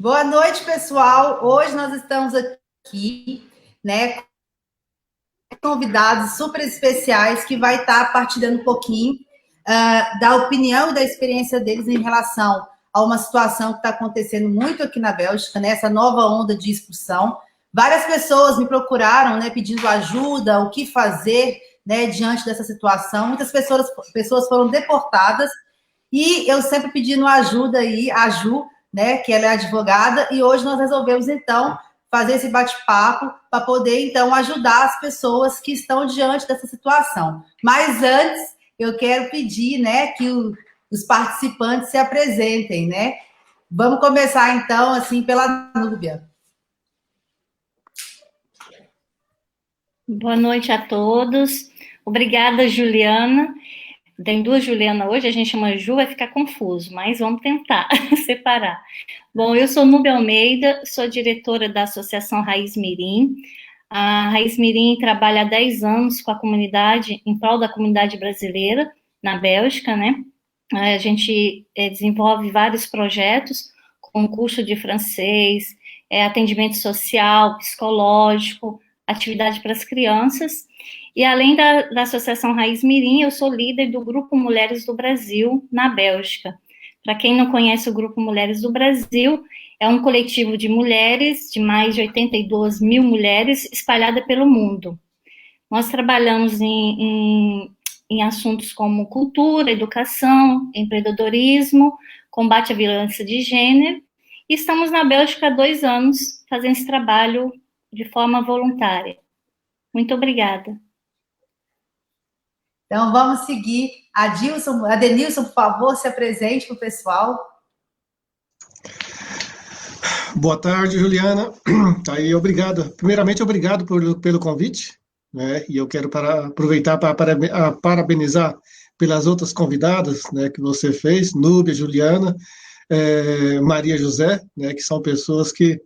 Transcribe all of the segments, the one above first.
Boa noite, pessoal. Hoje nós estamos aqui, né, com convidados super especiais que vai estar partilhando um pouquinho da opinião e da experiência deles em relação a uma situação que está acontecendo muito aqui na Bélgica, né, essa nova onda de expulsão. Várias pessoas me procuraram, né, pedindo ajuda, o que fazer, né, diante dessa situação. Muitas pessoas foram deportadas e eu sempre pedindo ajuda aí, a Ju, né, que ela é advogada, e hoje nós resolvemos, então, fazer esse bate-papo para poder, então, ajudar as pessoas que estão diante dessa situação. Mas antes, eu quero pedir, né, que os participantes se apresentem, né? Vamos começar, então, assim, pela Núbia. Boa noite a todos. Obrigada, Juliana. Tem duas Juliana hoje, a gente chama Ju, vai ficar confuso, mas vamos tentar separar. Bom, eu sou Núbia Almeida, sou diretora da Associação Raiz Mirim. A Raiz Mirim trabalha há 10 anos com a comunidade, em prol da comunidade brasileira, na Bélgica, né? A gente desenvolve vários projetos, como curso de francês, atendimento social, psicológico, atividade para as crianças. E além da Associação Raiz Mirim, eu sou líder do Grupo Mulheres do Brasil, na Bélgica. Para quem não conhece o Grupo Mulheres do Brasil, é um coletivo de mulheres, de mais de 82 mil mulheres, espalhada pelo mundo. Nós trabalhamos em assuntos como cultura, educação, empreendedorismo, combate à violência de gênero, e estamos na Bélgica há 2 anos fazendo esse trabalho de forma voluntária. Muito obrigada. Então, vamos seguir. A Denilson, por favor, se apresente para o pessoal. Boa tarde, Juliana. Aí, obrigado. Primeiramente, obrigado pelo convite, né? E eu quero aproveitar para parabenizar pelas outras convidadas, né, que você fez, Núbia, Juliana, Maria José, né, que são pessoas que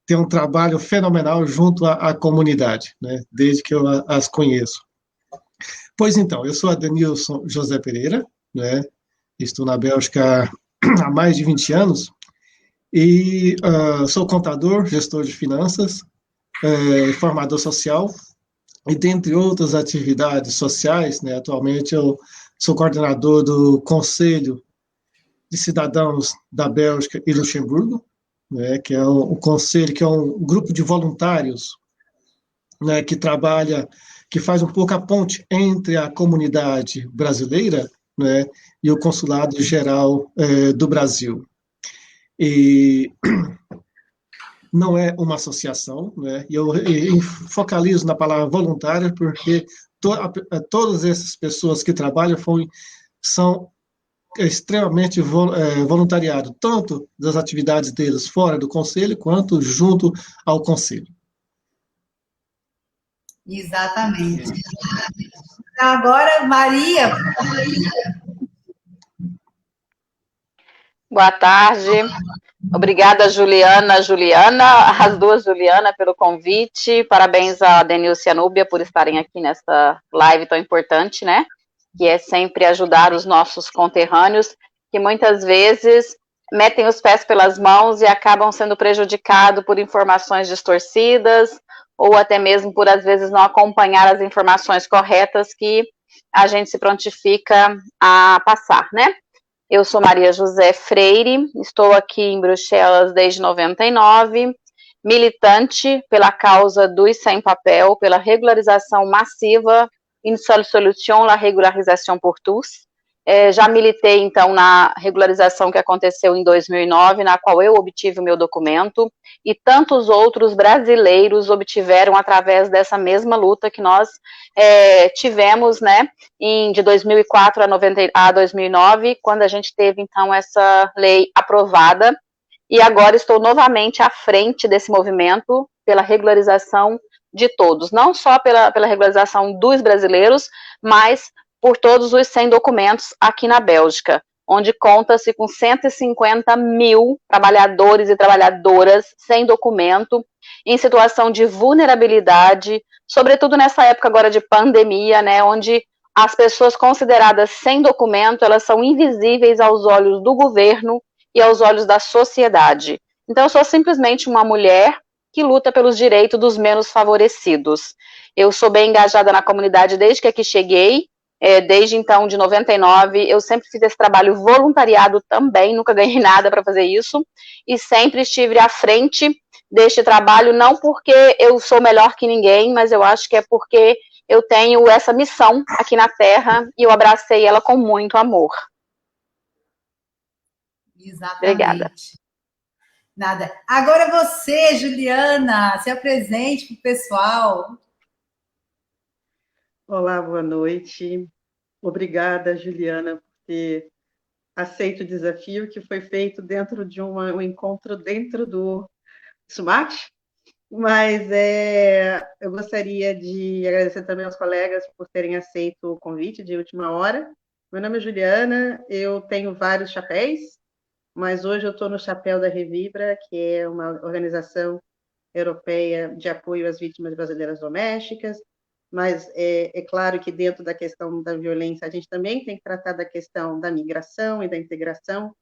têm um trabalho fenomenal junto à comunidade, né, desde que eu as conheço. Pois então, eu sou a Denilson José Pereira, né? Estou na Bélgica há mais de 20 anos e sou contador, gestor de finanças, formador social e dentre outras atividades sociais, né? Atualmente eu sou coordenador do Conselho de Cidadãos da Bélgica e Luxemburgo, né? Que é o conselho, que é um grupo de voluntários, né? Que faz um pouco a ponte entre a comunidade brasileira, né, e o Consulado Geral do Brasil. E não é uma associação, né, e eu focalizo na palavra voluntária, porque todas essas pessoas que trabalham são extremamente voluntariado, tanto das atividades deles fora do Conselho, quanto junto ao Conselho. Exatamente. Agora, Maria. Boa tarde. Obrigada, Juliana, as duas Juliana, pelo convite. Parabéns a Denilson e a Núbia por estarem aqui nessa live tão importante, né? Que é sempre ajudar os nossos conterrâneos, que muitas vezes metem os pés pelas mãos e acabam sendo prejudicados por informações distorcidas, ou até mesmo por, às vezes, não acompanhar as informações corretas que a gente se prontifica a passar, né? Eu sou Maria José Freire, estou aqui em Bruxelas desde 99, militante pela causa dos sem-papel, pela regularização massiva, une seule solution, la régularisation pour tous. Já militei, então, na regularização que aconteceu em 2009, na qual eu obtive o meu documento, e tantos outros brasileiros obtiveram através dessa mesma luta que nós tivemos, né, de 2004 a 2009, quando a gente teve, então, essa lei aprovada, e agora estou novamente à frente desse movimento pela regularização de todos, não só pela regularização dos brasileiros, mas por todos os sem documentos aqui na Bélgica, onde conta-se com 150 mil trabalhadores e trabalhadoras sem documento, em situação de vulnerabilidade, sobretudo nessa época agora de pandemia, né, onde as pessoas consideradas sem documento, elas são invisíveis aos olhos do governo e aos olhos da sociedade. Então, eu sou simplesmente uma mulher que luta pelos direitos dos menos favorecidos. Eu sou bem engajada na comunidade desde que aqui cheguei, desde então, de 99, eu sempre fiz esse trabalho voluntariado também, nunca ganhei nada para fazer isso, e sempre estive à frente deste trabalho, não porque eu sou melhor que ninguém, mas eu acho que é porque eu tenho essa missão aqui na Terra e eu abracei ela com muito amor. Exatamente. Obrigada. Nada. Agora você, Juliana, se apresente para o pessoal. Olá, boa noite. Obrigada, Juliana, por ter aceito o desafio que foi feito dentro de um encontro dentro do SUMAT. Mas eu gostaria de agradecer também aos colegas por terem aceito o convite de última hora. Meu nome é Juliana, eu tenho vários chapéus, mas hoje eu estou no chapéu da Revibra, que é uma organização europeia de apoio às vítimas brasileiras domésticas, mas é claro que dentro da questão da violência a gente também tem que tratar da questão da migração e da integração,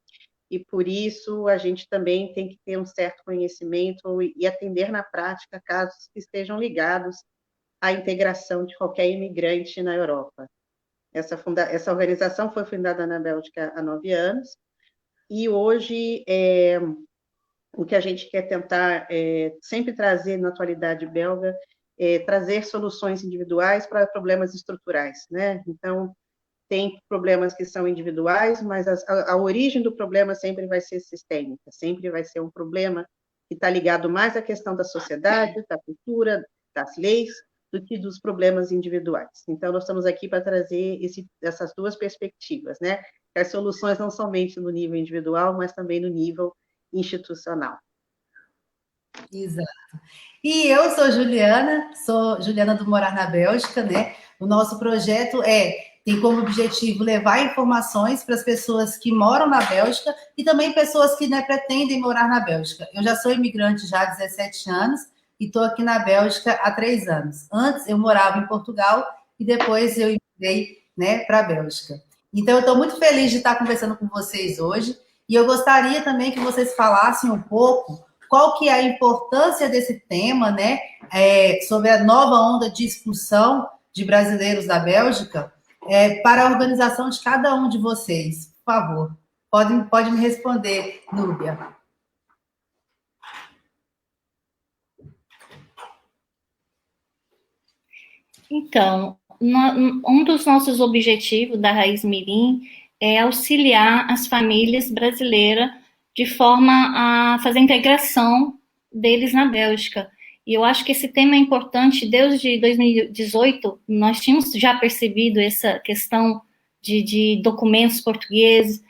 e por isso a gente também tem que ter um certo conhecimento e atender na prática casos que estejam ligados à integração de qualquer imigrante na Europa. Essa organização foi fundada na Bélgica há 9 anos, e hoje o que a gente quer tentar sempre trazer na atualidade belga trazer soluções individuais para problemas estruturais, né? Então, tem problemas que são individuais, mas a origem do problema sempre vai ser sistêmica, sempre vai ser um problema que está ligado mais à questão da sociedade, da cultura, das leis, do que dos problemas individuais. Então, nós estamos aqui para trazer essas duas perspectivas, né? As soluções não somente no nível individual, mas também no nível institucional. Exato. E eu sou Juliana do Morar na Bélgica, né? O nosso projeto tem como objetivo levar informações para as pessoas que moram na Bélgica e também pessoas que, né, pretendem morar na Bélgica. Eu já sou imigrante já há 17 anos e estou aqui na Bélgica há 3 anos. Antes eu morava em Portugal e depois eu imigrei, né, para a Bélgica. Então eu estou muito feliz de estar conversando com vocês hoje e eu gostaria também que vocês falassem um pouco qual que é a importância desse tema, né, sobre a nova onda de expulsão de brasileiros da Bélgica, para a organização de cada um de vocês. Por favor, pode me responder, Núbia. Então, um dos nossos objetivos da Raiz Mirim é auxiliar as famílias brasileiras de forma a fazer a integração deles na Bélgica. E eu acho que esse tema é importante. Desde 2018, nós tínhamos já percebido essa questão de documentos portugueses.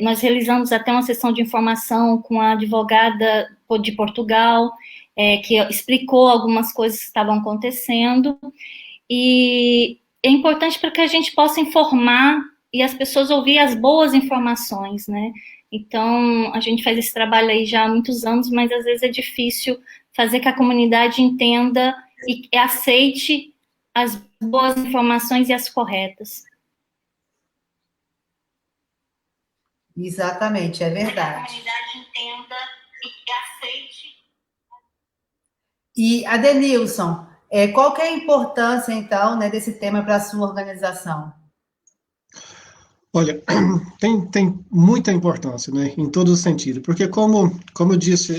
Nós realizamos até uma sessão de informação com a advogada de Portugal, que explicou algumas coisas que estavam acontecendo. E é importante para que a gente possa informar e as pessoas ouvir as boas informações, né? Então, a gente faz esse trabalho aí já há muitos anos, mas às vezes é difícil fazer que a comunidade entenda e aceite as boas informações e as corretas. Exatamente, é verdade. Que a comunidade entenda e aceite. E, Adenilson, qual que é a importância, então, né, desse tema para a sua organização? Olha, tem muita importância, né, em todo o sentido, porque como eu disse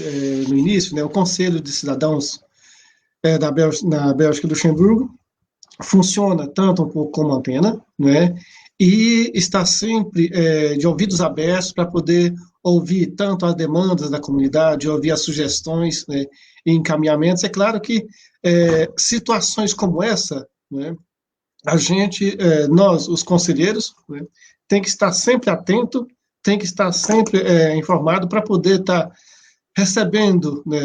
no início, né, o Conselho de Cidadãos na Bélgica e Luxemburgo funciona tanto um pouco como antena, né, e está sempre de ouvidos abertos para poder ouvir tanto as demandas da comunidade, ouvir as sugestões, né, e encaminhamentos. É claro que situações como essa, né, a gente, nós, os conselheiros, né, tem que estar sempre atento, tem que estar sempre informado para poder estar recebendo, né,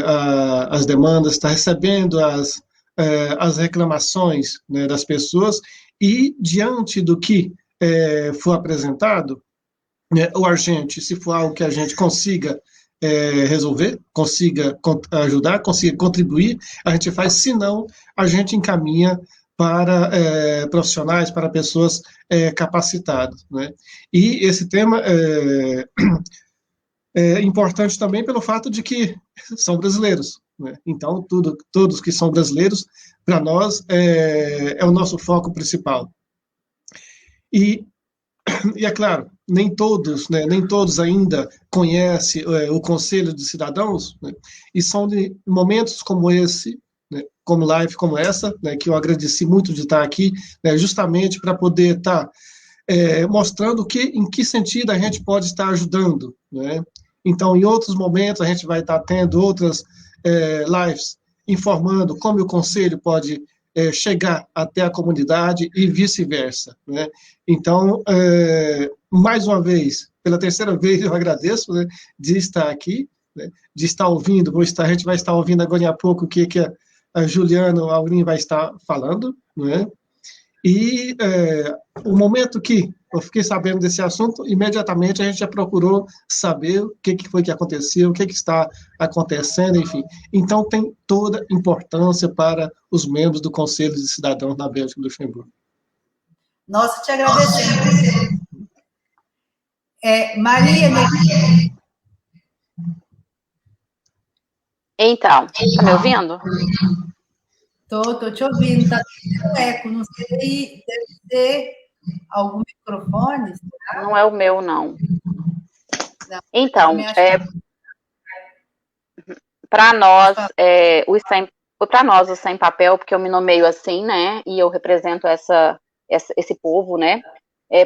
as demandas, estar recebendo as reclamações, né, das pessoas e, diante do que for apresentado, né, ou a gente, se for algo que a gente consiga resolver, consiga ajudar, consiga contribuir, a gente faz, se não, a gente encaminha para profissionais, para pessoas capacitadas, né? E esse tema É importante também pelo fato de que são brasileiros, né? Então, todos que são brasileiros, para nós, é o nosso foco principal. E, e é claro, nem todos, né, nem todos ainda conhecem o Conselho de Cidadãos, né? E são de momentos como esse, né, como live como essa, né, que eu agradeci muito de estar aqui, né, justamente para poder estar mostrando em que sentido a gente pode estar ajudando, né? Então, em outros momentos, a gente vai estar tendo outras lives informando como o conselho pode chegar até a comunidade e vice-versa, né? Então, mais uma vez, pela terceira vez, eu agradeço, né, de estar aqui, né, de estar ouvindo, a gente vai estar ouvindo agora a pouco o que a Juliana Aurim vai estar falando, né? E o momento que eu fiquei sabendo desse assunto, imediatamente a gente já procurou saber o que foi que aconteceu, o que está acontecendo, enfim. Então, tem toda importância para os membros do Conselho de Cidadãos na Bélgica e Luxemburgo. Nossa, te agradecendo. Maria, Então, tá me ouvindo? Tô te ouvindo, tá tendo eco, não sei, deve ser algum microfone? Será? Não é o meu, não. Então, para nós, o Sem Papel, porque eu me nomeio assim, né, e eu represento esse povo, né,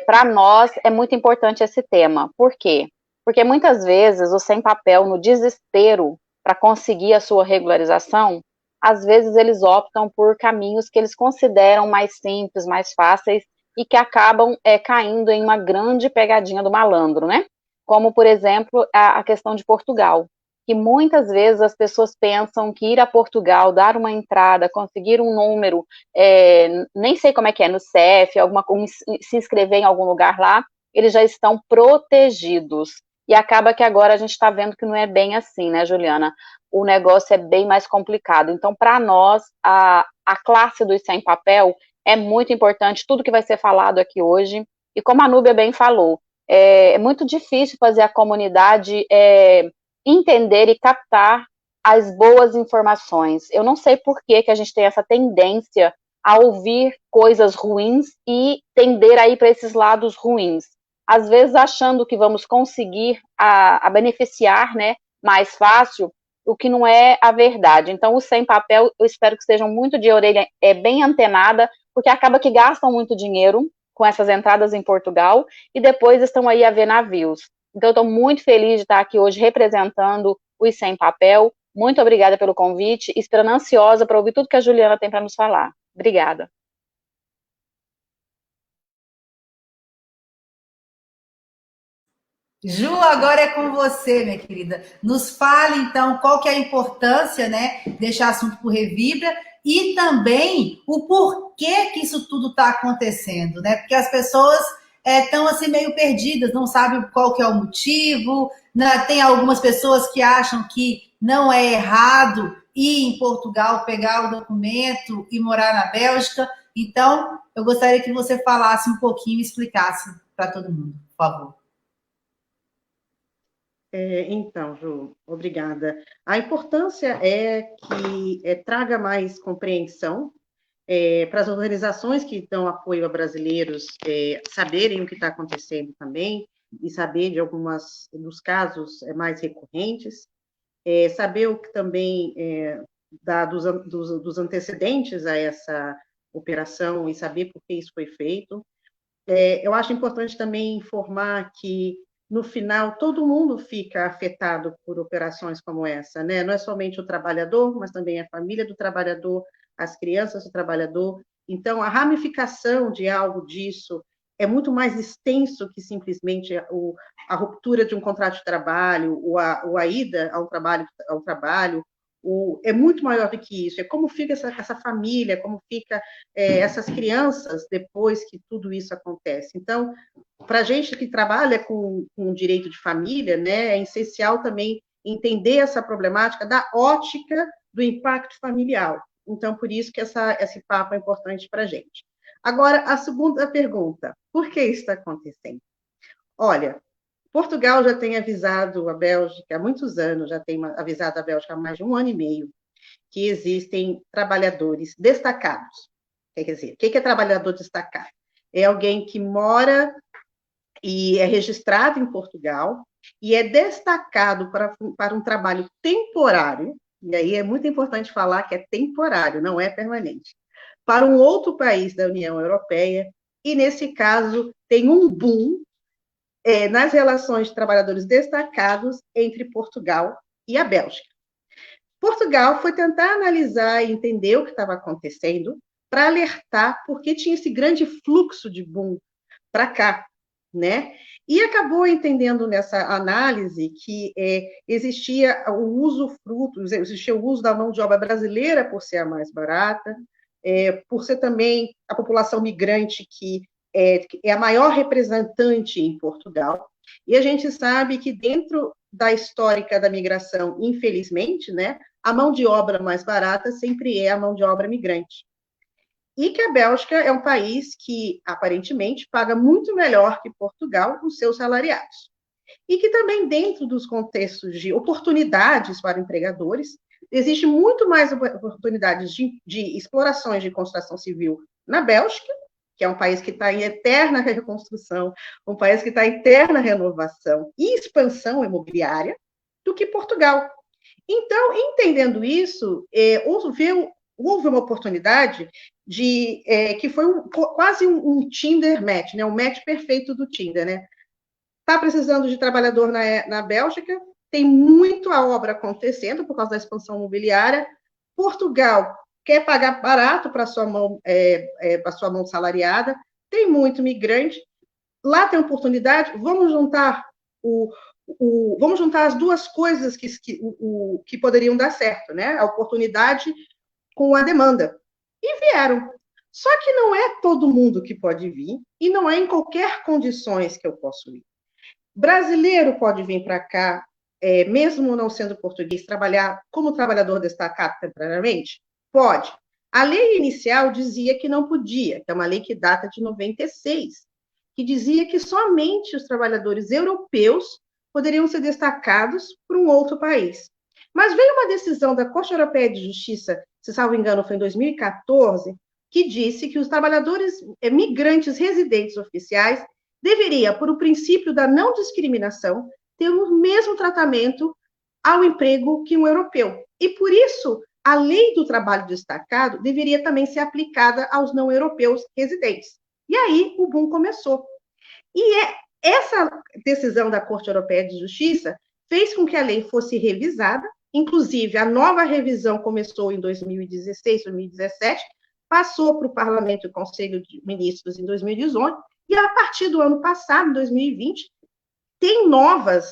para nós é muito importante esse tema. Por quê? Porque muitas vezes o Sem Papel, no desespero para conseguir a sua regularização, às vezes eles optam por caminhos que eles consideram mais simples, mais fáceis, e que acabam caindo em uma grande pegadinha do malandro, né? Como, por exemplo, a questão de Portugal, que muitas vezes as pessoas pensam que ir a Portugal, dar uma entrada, conseguir um número, nem sei como é que é, no CEF, se inscrever em algum lugar lá, eles já estão protegidos. E acaba que agora a gente está vendo que não é bem assim, né, Juliana? O negócio é bem mais complicado. Então, para nós, a classe dos sem papel é muito importante, tudo que vai ser falado aqui hoje. E como a Núbia bem falou, é muito difícil fazer a comunidade entender e captar as boas informações. Eu não sei por que a gente tem essa tendência a ouvir coisas ruins e tender a ir para esses lados ruins. Às vezes achando que vamos conseguir a beneficiar, né, mais fácil, o que não é a verdade. Então, os sem papel, eu espero que estejam muito de orelha bem antenada, porque acaba que gastam muito dinheiro com essas entradas em Portugal e depois estão aí a ver navios. Então, eu estou muito feliz de estar aqui hoje representando os Sem Papel. Muito obrigada pelo convite, esperando ansiosa para ouvir tudo que a Juliana tem para nos falar. Obrigada. Ju, agora é com você, minha querida. Nos fale, então, qual que é a importância, né, desse assunto por Revibra e também o porquê que isso tudo está acontecendo, né? Porque as pessoas estão assim meio perdidas, não sabem qual que é o motivo, né? Tem algumas pessoas que acham que não é errado ir em Portugal, pegar o documento e morar na Bélgica. Então, eu gostaria que você falasse um pouquinho e explicasse para todo mundo, por favor. Então, Ju, obrigada. A importância é que traga mais compreensão para as organizações que dão apoio a brasileiros saberem o que está acontecendo também e saber de algumas dos casos mais recorrentes, saber o que também dos antecedentes a essa operação e saber por que isso foi feito. Eu acho importante também informar que no final, todo mundo fica afetado por operações como essa, né? Não é somente o trabalhador, mas também a família do trabalhador, as crianças do trabalhador. Então, a ramificação de algo disso é muito mais extenso que simplesmente a ruptura de um contrato de trabalho, ou a ida ao trabalho, é muito maior do que isso. É como fica essa família, como fica essas crianças depois que tudo isso acontece. Então, para a gente que trabalha com direito de família, né, é essencial também entender essa problemática da ótica do impacto familiar. Então, por isso que esse papo é importante para a gente. Agora, a segunda pergunta, por que isso está acontecendo? Olha, Portugal já tem avisado a Bélgica há muitos anos, já tem avisado a Bélgica há mais de 1 ano e meio, que existem trabalhadores destacados. Quer dizer, o que é trabalhador destacado? É alguém que mora e é registrado em Portugal e é destacado para um trabalho temporário, e aí é muito importante falar que é temporário, não é permanente, para um outro país da União Europeia, e nesse caso tem um boom nas relações de trabalhadores destacados entre Portugal e a Bélgica. Portugal foi tentar analisar e entender o que estava acontecendo para alertar porque tinha esse grande fluxo de boom para cá, né? E acabou entendendo nessa análise que existia o uso da mão de obra brasileira por ser a mais barata, por ser também a população migrante que é a maior representante em Portugal. E a gente sabe que dentro da histórica da migração, infelizmente, né, a mão de obra mais barata sempre é a mão de obra migrante. E que a Bélgica é um país que, aparentemente, paga muito melhor que Portugal os seus salariados. E que também, dentro dos contextos de oportunidades para empregadores, existe muito mais oportunidades de explorações de construção civil na Bélgica, que é um país que está em eterna reconstrução, um país que está em eterna renovação e expansão imobiliária, do que Portugal. Então, entendendo isso, houve uma oportunidade que foi quase um Tinder match, né? Um match perfeito do Tinder, né? Está precisando de trabalhador na Bélgica, tem muita obra acontecendo por causa da expansão imobiliária. Portugal quer pagar barato para a sua mão salariada, tem muito migrante, lá tem oportunidade, vamos juntar as duas coisas que poderiam dar certo, né? A oportunidade com a demanda. E vieram. Só que não é todo mundo que pode vir, e não é em qualquer condições que eu posso ir. Brasileiro pode vir para cá, mesmo não sendo português, trabalhar como trabalhador destacado temporariamente? Pode. A lei inicial dizia que não podia, que é uma lei que data de 96, que dizia que somente os trabalhadores europeus poderiam ser destacados para um outro país. Mas veio uma decisão da Corte Europeia de Justiça, se salvo engano, foi em 2014, que disse que os trabalhadores migrantes residentes oficiais deveriam, por o princípio da não discriminação, ter o mesmo tratamento ao emprego que um europeu. E, por isso, a lei do trabalho destacado deveria também ser aplicada aos não europeus residentes. E aí o boom começou. E essa decisão da Corte Europeia de Justiça fez com que a lei fosse revisada, inclusive a nova revisão começou em 2016, 2017, passou para o Parlamento e Conselho de Ministros em 2018, e a partir do ano passado, 2020, tem novos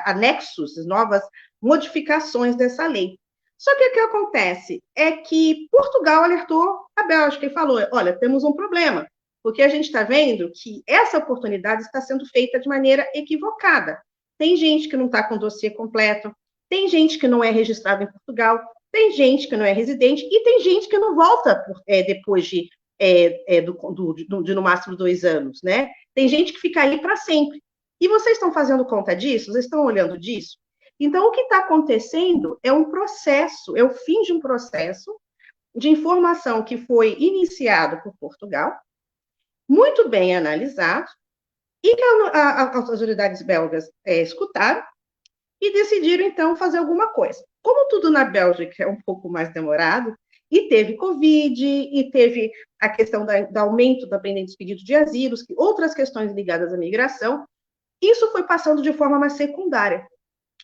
anexos, novas modificações dessa lei. Só que o que acontece é que Portugal alertou a Bélgica e falou, olha, temos um problema, porque a gente está vendo que essa oportunidade está sendo feita de maneira equivocada. Tem gente que não está com o dossiê completo, tem gente que não é registrada em Portugal, tem gente que não é residente e tem gente que não volta depois de no máximo 2 anos, né? Tem gente que fica aí para sempre. E vocês estão fazendo conta disso? Vocês estão olhando disso? Então, o que está acontecendo é um processo, é o fim de um processo de informação que foi iniciado por Portugal, muito bem analisado, e que as autoridades belgas escutaram e decidiram, então, fazer alguma coisa. Como tudo na Bélgica é um pouco mais demorado, e teve Covid, e teve a questão do aumento também dos pedidos de asilo, outras questões ligadas à migração, isso foi passando de forma mais secundária.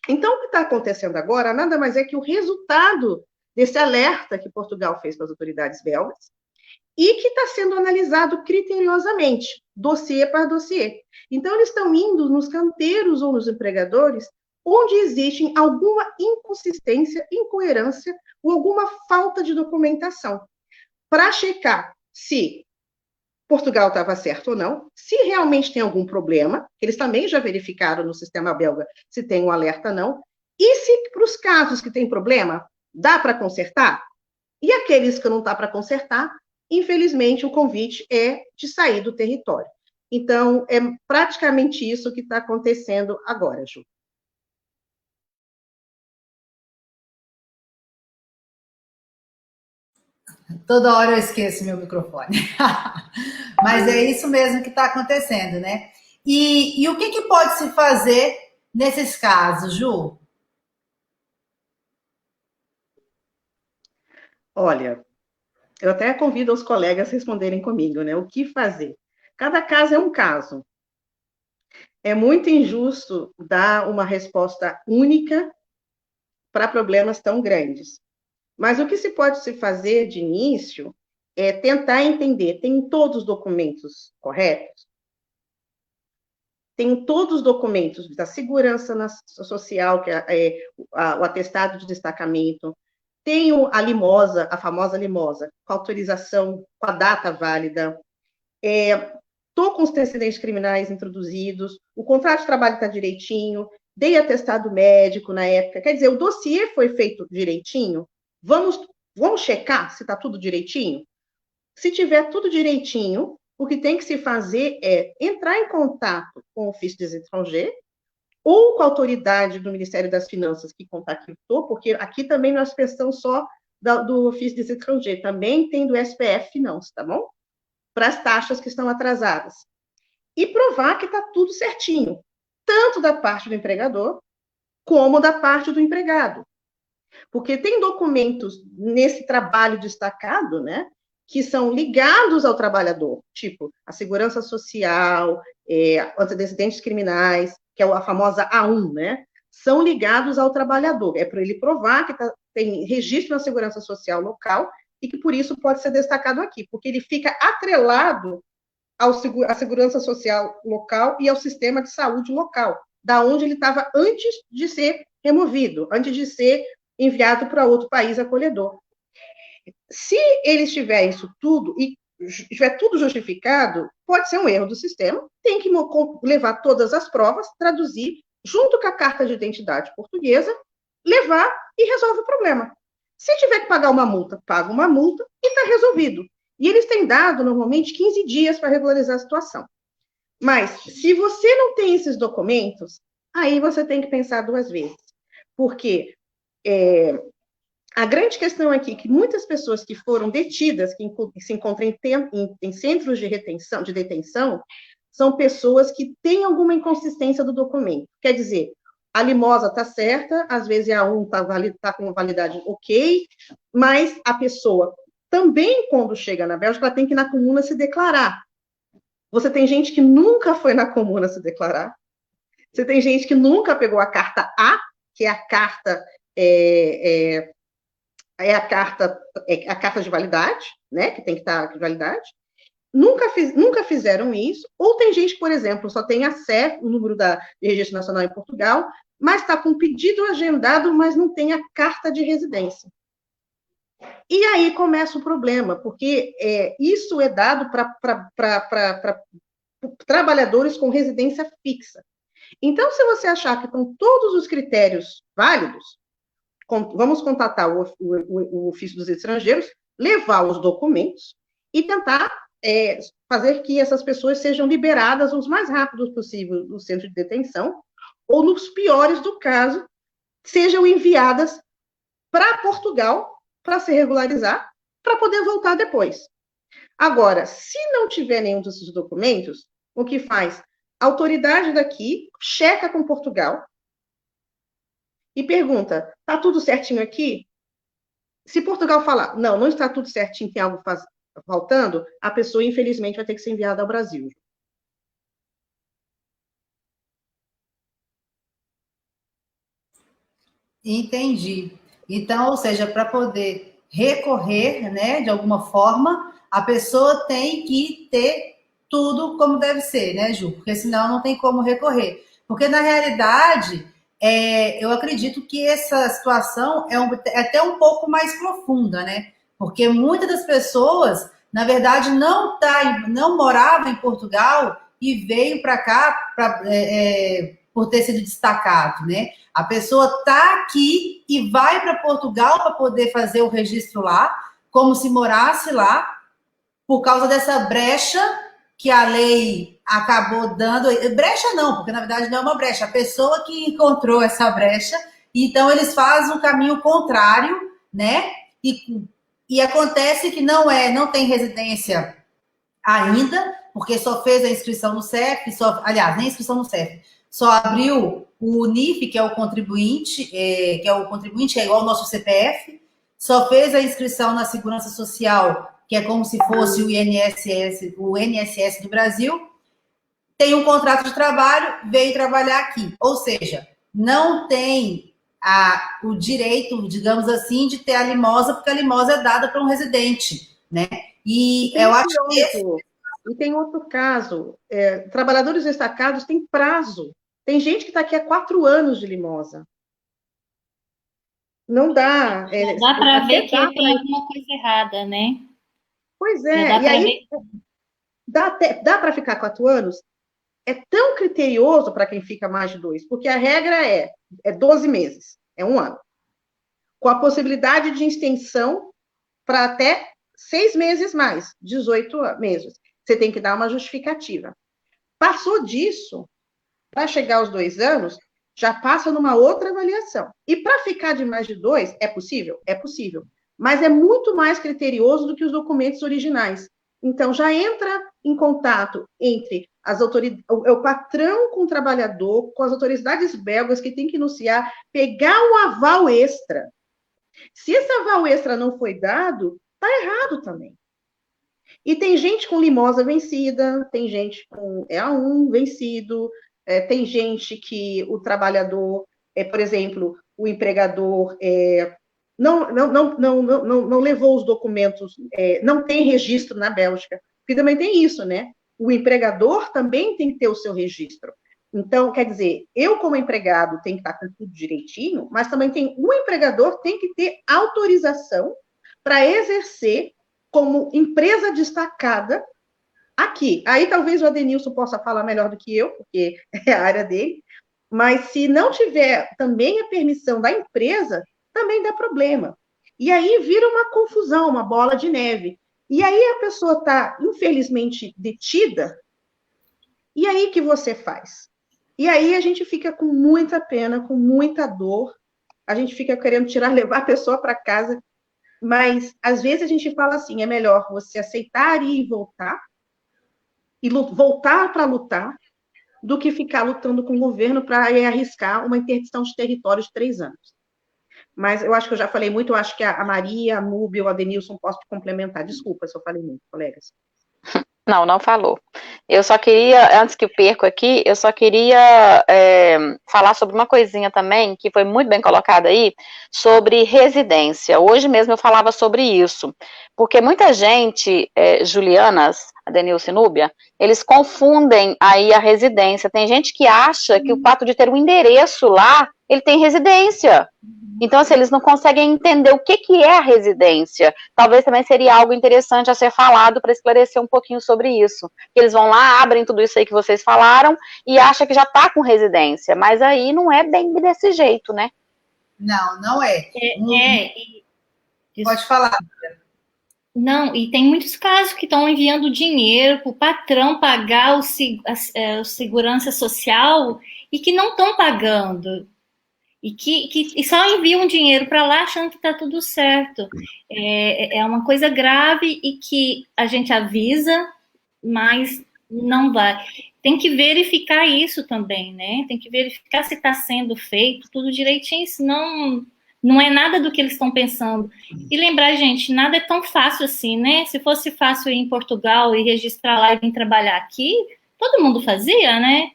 Então, o que está acontecendo agora nada mais é que o resultado desse alerta que Portugal fez para as autoridades belgas e que está sendo analisado criteriosamente, dossiê para dossiê. Então, eles estão indo nos canteiros ou nos empregadores onde existe alguma inconsistência, incoerência ou alguma falta de documentação, para checar se Portugal estava certo ou não, se realmente tem algum problema, eles também já verificaram no sistema belga se tem um alerta ou não, e se para os casos que tem problema, dá para consertar? E aqueles que não dá para consertar, infelizmente, o convite é de sair do território. Então, é praticamente isso que está acontecendo agora, Ju. Toda hora eu esqueço meu microfone. Mas é isso mesmo que está acontecendo, né? E o que pode se fazer nesses casos, Ju? Olha, eu até convido os colegas a responderem comigo, né? O que fazer? Cada caso é um caso. É muito injusto dar uma resposta única para problemas tão grandes. Mas o que se pode se fazer de início é tentar entender, tem todos os documentos corretos? Tem todos os documentos da segurança social, que é o atestado de destacamento, tenho a limosa, a famosa limosa, com autorização, com a data válida, estou com os antecedentes criminais introduzidos, o contrato de trabalho está direitinho, dei atestado médico na época, quer dizer, o dossiê foi feito direitinho, vamos checar se está tudo direitinho? Se tiver tudo direitinho, o que tem que se fazer é entrar em contato com o Ofício des Étrangers ou com a autoridade do Ministério das Finanças que contactou, porque aqui também nós pensamos só do Ofício des Étrangers, também tem do SPF Finanças, tá bom? Para as taxas que estão atrasadas. E provar que está tudo certinho, tanto da parte do empregador, como da parte do empregado. Porque tem documentos nesse trabalho destacado, né, que são ligados ao trabalhador, tipo a segurança social, antecedentes criminais, que é a famosa A1, né, são ligados ao trabalhador. É para ele provar que tem registro na segurança social local e que por isso pode ser destacado aqui, porque ele fica atrelado à segurança social local e ao sistema de saúde local, da onde ele estava antes de ser removido, antes de ser enviado para outro país acolhedor. Se eles tiverem isso tudo e estiver tudo justificado, pode ser um erro do sistema, tem que levar todas as provas, traduzir, junto com a carta de identidade portuguesa, levar e resolve o problema. Se tiver que pagar uma multa, paga uma multa e está resolvido. E eles têm dado, normalmente, 15 dias para regularizar a situação. Mas, se você não tem esses documentos, aí você tem que pensar duas vezes. Porque a grande questão aqui é que muitas pessoas que foram detidas, que se encontram em centros de detenção, são pessoas que têm alguma inconsistência do documento. Quer dizer, a limosa está certa, às vezes a A1 está com validade ok, mas a pessoa também, quando chega na Bélgica, ela tem que ir na comuna se declarar. Você tem gente que nunca foi na comuna se declarar. Você tem gente que nunca pegou a carta A, que é a carta a carta de validade, né? Que tem que estar de validade. Nunca fizeram isso. Ou tem gente que, por exemplo, só tem a CEF, o número de Registro Nacional em Portugal, mas está com pedido agendado, mas não tem a carta de residência. E aí começa o problema, porque isso é dado para trabalhadores com residência fixa. Então, se você achar que estão todos os critérios válidos, vamos contatar o Ofício dos Estrangeiros, levar os documentos e tentar fazer que essas pessoas sejam liberadas o mais rápido possível do centro de detenção, ou, nos piores do caso, sejam enviadas para Portugal para se regularizar, para poder voltar depois. Agora, se não tiver nenhum desses documentos, o que faz? A autoridade daqui checa com Portugal e pergunta, está tudo certinho aqui? Se Portugal falar, não está tudo certinho, tem algo faltando, a pessoa, infelizmente, vai ter que ser enviada ao Brasil. Entendi. Então, ou seja, para poder recorrer, né, de alguma forma, a pessoa tem que ter tudo como deve ser, né, Ju? Porque senão não tem como recorrer. Porque, na realidade, eu acredito que essa situação é até um pouco mais profunda, né? Porque muitas das pessoas, na verdade, não moravam em Portugal e veio para cá por ter sido destacado, né? A pessoa está aqui e vai para Portugal para poder fazer o registro lá, como se morasse lá, por causa dessa brecha que a lei acabou dando... Brecha não, porque na verdade não é uma brecha. A pessoa que encontrou essa brecha, então eles fazem o caminho contrário, né? E acontece que não tem residência ainda, porque só fez a inscrição no CEF, aliás, nem inscrição no CEF, só abriu o NIF, que é o contribuinte, é igual ao nosso CPF, só fez a inscrição na Segurança Social, que é como se fosse o INSS do Brasil, tem um contrato de trabalho, veio trabalhar aqui. Ou seja, não tem o direito, digamos assim, de ter a limosa, porque a limosa é dada para um residente, né? E eu acho que... E tem outro caso, trabalhadores destacados têm prazo. Tem gente que está aqui há 4 anos de limosa. Não dá. Dá para ver que tem alguma coisa errada, né? Pois é, e aí dá para ficar 4 anos? É tão criterioso para quem fica mais de 2, porque a regra é 12 meses, é 1 ano. Com a possibilidade de extensão para até 6 meses mais, 18 meses. Você tem que dar uma justificativa. Passou disso, para chegar aos 2 anos, já passa numa outra avaliação. E para ficar de mais de 2, é possível? É possível. Mas é muito mais criterioso do que os documentos originais. Então, já entra em contato entre as autoridades, o patrão com o trabalhador, com as autoridades belgas que tem que anunciar, pegar um aval extra. Se esse aval extra não foi dado, está errado também. E tem gente com limosa vencida, tem gente com EA1 vencido, tem gente que o trabalhador, por exemplo, o empregador não levou os documentos, não tem registro na Bélgica, porque também tem isso, né? O empregador também tem que ter o seu registro. Então, quer dizer, eu como empregado tenho que estar com tudo direitinho, mas também o empregador tem que ter autorização para exercer como empresa destacada aqui. Aí talvez o Adenilson possa falar melhor do que eu, porque é a área dele, mas se não tiver também a permissão da empresa, também dá problema. E aí vira uma confusão, uma bola de neve. E aí a pessoa está, infelizmente, detida, e aí o que você faz? E aí a gente fica com muita pena, com muita dor, a gente fica querendo levar a pessoa para casa, mas às vezes a gente fala assim, é melhor você aceitar ir e voltar para lutar, do que ficar lutando com o governo para arriscar uma interdição de território de 3 anos. Mas eu acho que eu já falei muito, eu acho que a Maria, a Núbia, o Adenilson posso complementar. Desculpa se eu falei muito, colegas. Não falou. Eu só queria, antes que eu perco aqui, eu só queria falar sobre uma coisinha também, que foi muito bem colocada aí, sobre residência. Hoje mesmo eu falava sobre isso, porque muita gente, Julianas, Adenilson e Núbia, eles confundem aí a residência. Tem gente que acha que o fato de ter um endereço lá, ele tem residência. Então, assim, eles não conseguem entender o que é a residência. Talvez também seria algo interessante a ser falado para esclarecer um pouquinho sobre isso. Que eles vão lá, abrem tudo isso aí que vocês falaram e acham que já está com residência. Mas aí não é bem desse jeito, né? Não é. Pode falar. Não, e tem muitos casos que estão enviando dinheiro para o patrão pagar o segurança social e que não estão pagando. E que só enviam dinheiro para lá achando que está tudo certo. É uma coisa grave e que a gente avisa, mas não vai. Tem que verificar isso também, né? Tem que verificar se está sendo feito tudo direitinho, senão não é nada do que eles estão pensando. E lembrar, gente, nada é tão fácil assim, né? Se fosse fácil ir em Portugal e registrar lá e vir trabalhar aqui, todo mundo fazia, né?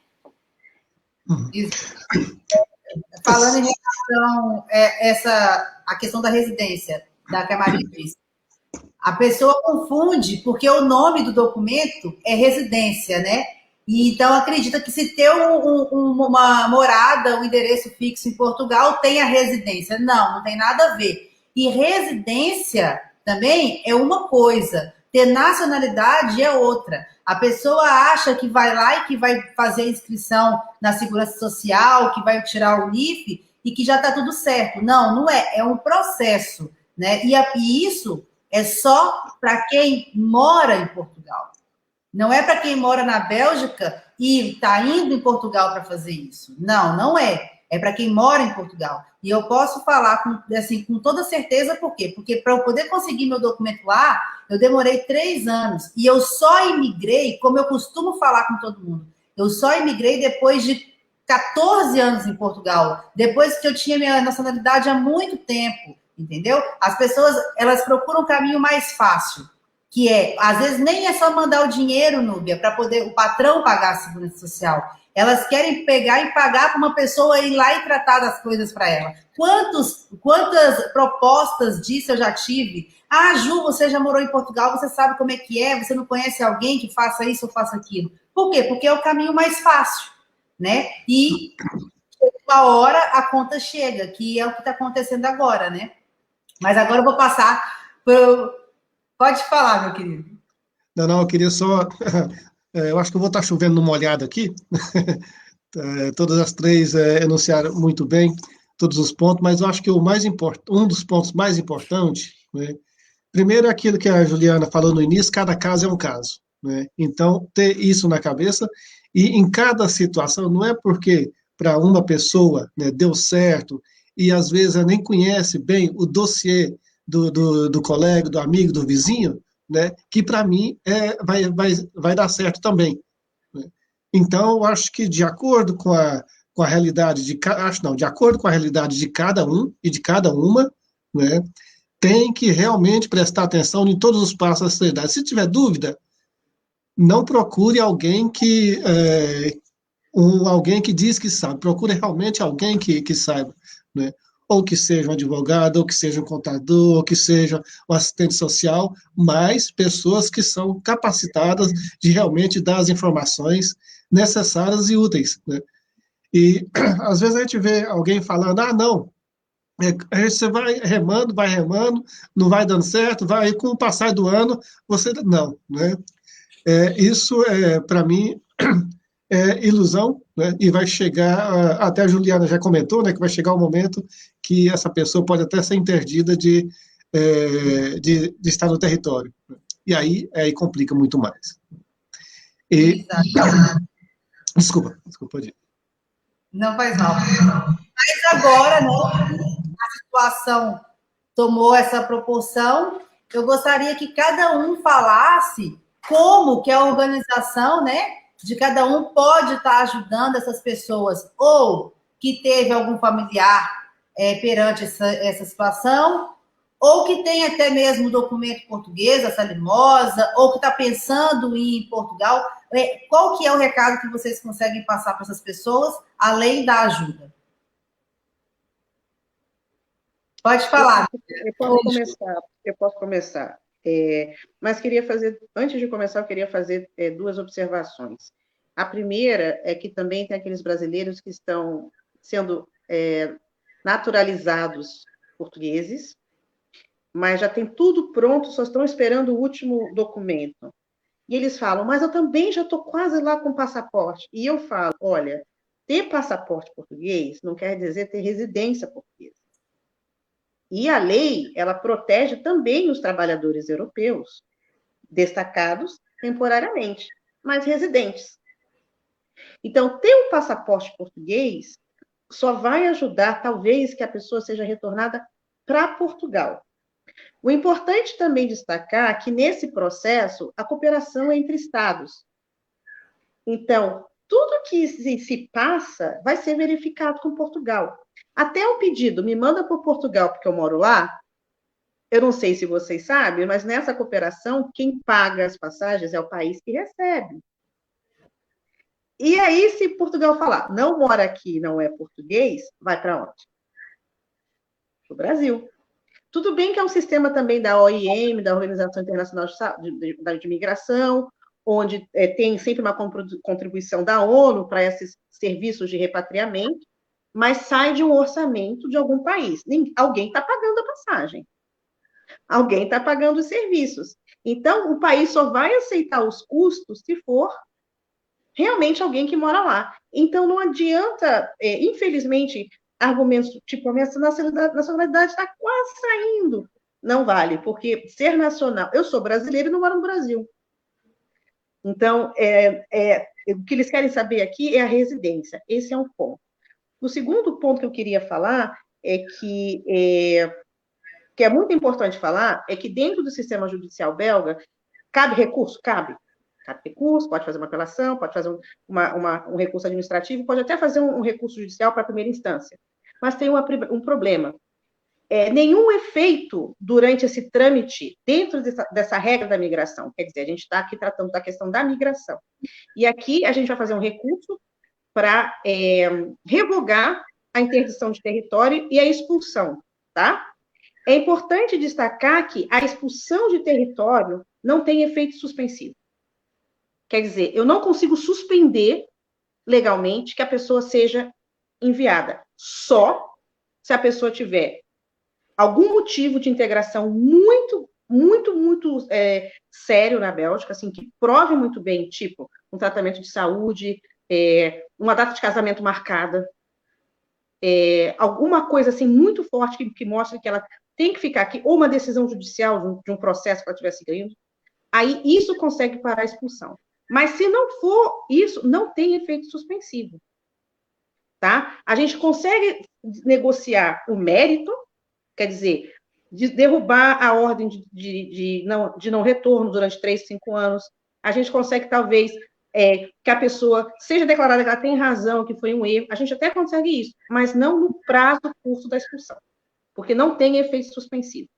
Isso. Falando em relação a questão da residência, da que a Maria disse, a pessoa confunde porque o nome do documento é residência, né? E então acredita que se ter uma morada, um endereço fixo em Portugal, tem a residência. Não tem nada a ver. E residência também é uma coisa, ter nacionalidade é outra. A pessoa acha que vai lá e que vai fazer a inscrição na Segurança Social, que vai tirar o NIF e que já está tudo certo. Não é. É um processo, né? E isso é só para quem mora em Portugal. Não é para quem mora na Bélgica e está indo em Portugal para fazer isso. Não, não é. É para quem mora em Portugal. E eu posso falar com toda certeza, por quê? Porque para eu poder conseguir meu documento lá, eu demorei 3 anos. E eu só imigrei, como eu costumo falar com todo mundo, eu só imigrei depois de 14 anos em Portugal, depois que eu tinha minha nacionalidade há muito tempo, entendeu? As pessoas, elas procuram um caminho mais fácil, que é, às vezes, nem é só mandar o dinheiro, Núbia, para poder o patrão pagar a segurança social. Elas querem pegar e pagar para uma pessoa ir lá e tratar das coisas para ela. Quantas propostas disso eu já tive? Ah, Ju, você já morou em Portugal, você sabe como é que é, você não conhece alguém que faça isso ou faça aquilo. Por quê? Porque é o caminho mais fácil, né? E uma hora a conta chega, que é o que está acontecendo agora, né? Mas agora eu vou passar para... Pode falar, meu querido. Não, eu queria só. Eu acho que eu vou estar chovendo numa olhada aqui. Todas as três enunciaram muito bem todos os pontos, mas eu acho que um dos pontos mais importantes, né, primeiro é aquilo que a Juliana falou no início: cada caso é um caso. Né? Então, ter isso na cabeça, e em cada situação, não é porque para uma pessoa, né, deu certo, e às vezes ela nem conhece bem o dossiê do colega, do amigo, do vizinho, né, que para mim vai dar certo também. Né? Então, eu acho que de acordo com a realidade de acordo com a realidade de cada um e de cada uma, né, tem que realmente prestar atenção em todos os passos da sociedade. Se tiver dúvida, não procure alguém alguém que diz que sabe, procure realmente alguém que saiba, né? Ou que seja um advogado, ou que seja um contador, ou que seja um assistente social, mas pessoas que são capacitadas de realmente dar as informações necessárias e úteis, né? E às vezes a gente vê alguém falando: ah, não, você vai remando, não vai dando certo, vai, com o passar do ano, você não, né? Isso, para mim, é ilusão, né? E vai chegar, até a Juliana já comentou, né, que vai chegar um momento que essa pessoa pode até ser interdita de estar no território. E aí complica muito mais. E, desculpa, pode ir. Não faz mal. Mas agora, né, a situação tomou essa proporção, eu gostaria que cada um falasse como que a organização, né, de cada um pode estar ajudando essas pessoas, ou que teve algum familiar perante essa situação, ou que tem até mesmo documento português, essa limosa, ou que está pensando em ir em Portugal. Qual que é o recado que vocês conseguem passar para essas pessoas, além da ajuda? Pode falar. Eu posso começar. Mas antes de começar, eu queria fazer 2 observações. A primeira é que também tem aqueles brasileiros que estão sendo naturalizados portugueses, mas já tem tudo pronto, só estão esperando o último documento. E eles falam: mas eu também já estou quase lá com passaporte. E eu falo: olha, ter passaporte português não quer dizer ter residência portuguesa. E a lei, ela protege também os trabalhadores europeus, destacados temporariamente, mas residentes. Então, ter um passaporte português só vai ajudar, talvez, que a pessoa seja retornada para Portugal. O importante também destacar que, nesse processo, a cooperação é entre Estados. Então, tudo que se passa vai ser verificado com Portugal. Até o pedido, me manda para Portugal, porque eu moro lá, eu não sei se vocês sabem, mas nessa cooperação, quem paga as passagens é o país que recebe. E aí, se Portugal falar: não mora aqui, não é português, vai para onde? Para o Brasil. Tudo bem que é um sistema também da OIM, da Organização Internacional de Migração, onde tem sempre uma contribuição da ONU para esses serviços de repatriamento, mas sai de um orçamento de algum país. Alguém está pagando a passagem. Alguém está pagando os serviços. Então, o país só vai aceitar os custos se for realmente alguém que mora lá. Então, não adianta, infelizmente, argumentos tipo: a minha nacionalidade está quase saindo. Não vale, porque ser nacional... Eu sou brasileira e não moro no Brasil. Então, o que eles querem saber aqui é a residência. Esse é um ponto. O segundo ponto que eu queria falar é que é muito importante falar, é que dentro do sistema judicial belga, cabe recurso? Cabe. Cabe recurso, pode fazer uma apelação, pode fazer um recurso administrativo, pode até fazer um recurso judicial para a primeira instância. Mas tem um problema. Nenhum efeito durante esse trâmite dentro dessa regra da migração. Quer dizer, a gente está aqui tratando da questão da migração. E aqui a gente vai fazer um recurso para revogar a interdição de território e a expulsão, tá? É importante destacar que a expulsão de território não tem efeito suspensivo. Quer dizer, eu não consigo suspender legalmente que a pessoa seja enviada, só se a pessoa tiver algum motivo de integração muito sério na Bélgica, assim, que prove muito bem, tipo, um tratamento de saúde, uma data de casamento marcada, alguma coisa assim muito forte que mostre que ela tem que ficar aqui, ou uma decisão judicial de um processo que ela estiver seguindo, aí isso consegue parar a expulsão. Mas se não for isso, não tem efeito suspensivo. Tá? A gente consegue negociar o mérito, quer dizer, de derrubar a ordem de não retorno durante 3, 5 anos. A gente consegue, talvez, que a pessoa seja declarada que ela tem razão, que foi um erro. A gente até consegue isso, mas não no prazo curto da expulsão, porque não tem efeito suspensivo.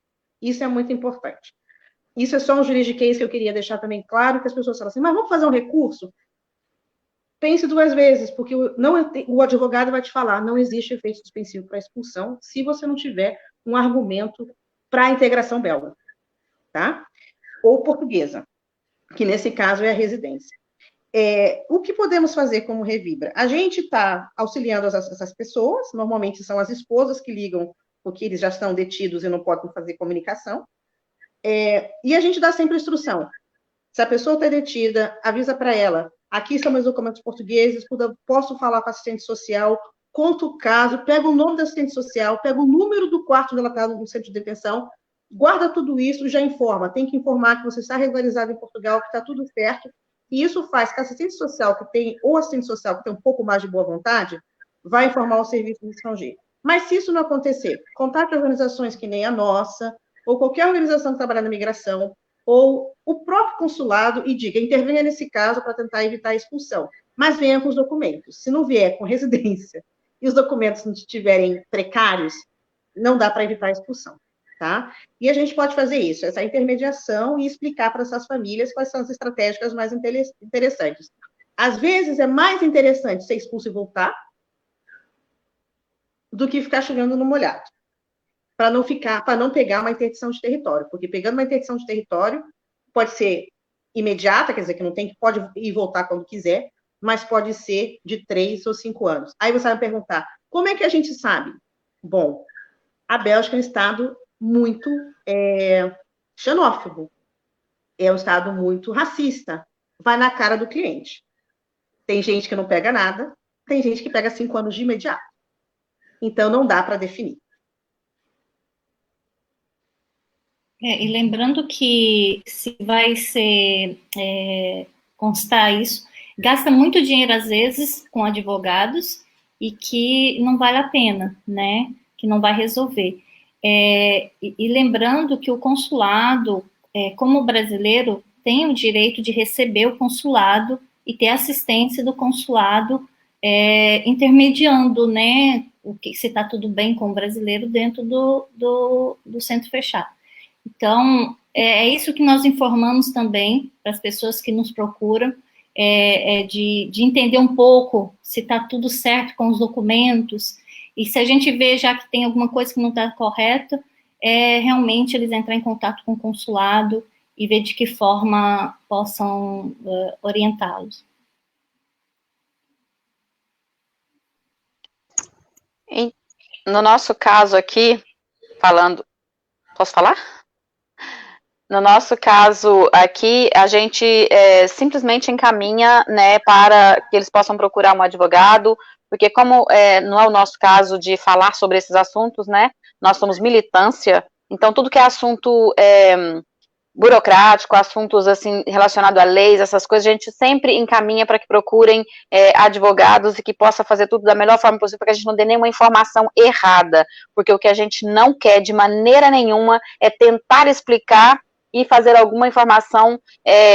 Isso é muito importante. Isso é só um juridiquês que eu queria deixar também claro, que as pessoas falam assim, mas vamos fazer um recurso? Pense 2 vezes, porque o advogado vai te falar, não existe efeito suspensivo para expulsão se você não tiver um argumento para a integração belga, tá? Ou portuguesa, que nesse caso é a residência. O que podemos fazer como Revibra? A gente está auxiliando essas pessoas, normalmente são as esposas que ligam, porque eles já estão detidos e não podem fazer comunicação, e a gente dá sempre instrução. Se a pessoa está detida, avisa para ela, aqui estão meus documentos portugueses, posso falar com a assistente social, conta o caso, pega o nome da assistente social, pega o número do quarto onde ela está no centro de detenção, guarda tudo isso e já informa. Tem que informar que você está regularizado em Portugal, que está tudo certo. E isso faz que a assistente social ou assistente social que tem um pouco mais de boa vontade, vai informar o serviço de estrangeiro. Mas se isso não acontecer, contate organizações que nem a nossa, ou qualquer organização que trabalha na migração, ou o próprio consulado e diga, intervenha nesse caso para tentar evitar a expulsão, mas venha com os documentos. Se não vier com residência e os documentos não estiverem precários, não dá para evitar a expulsão, tá? E a gente pode fazer isso, essa intermediação e explicar para essas famílias quais são as estratégicas mais interessantes. Às vezes é mais interessante ser expulso e voltar do que ficar chegando no molhado, para não pegar uma interdição de território, porque pegando uma interdição de território pode ser imediata, quer dizer, que não tem, que pode ir e voltar quando quiser, mas pode ser de 3 ou 5 anos. Aí você vai me perguntar, como é que a gente sabe? Bom, a Bélgica é um estado muito xenófobo, é um estado muito racista, vai na cara do cliente. Tem gente que não pega nada, tem gente que pega 5 anos de imediato. Então, não dá para definir. E lembrando que se vai constar isso, gasta muito dinheiro às vezes com advogados e que não vale a pena, né? Que não vai resolver. E lembrando que o consulado, como brasileiro, tem o direito de receber o consulado e ter assistência do consulado intermediando, né? Se está tudo bem com o brasileiro dentro do centro fechado. Então, é isso que nós informamos também para as pessoas que nos procuram, de entender um pouco se está tudo certo com os documentos, e se a gente vê já que tem alguma coisa que não está correta, realmente eles entrar em contato com o consulado e ver de que forma possam orientá-los. No nosso caso aqui, posso falar? No nosso caso aqui, a gente simplesmente encaminha, né, para que eles possam procurar um advogado, porque como não é o nosso caso de falar sobre esses assuntos, né, nós somos militância, então tudo que é assunto burocrático, assuntos assim relacionados a leis, essas coisas, a gente sempre encaminha para que procurem advogados e que possa fazer tudo da melhor forma possível, para que a gente não dê nenhuma informação errada, porque o que a gente não quer de maneira nenhuma é tentar explicar e fazer alguma informação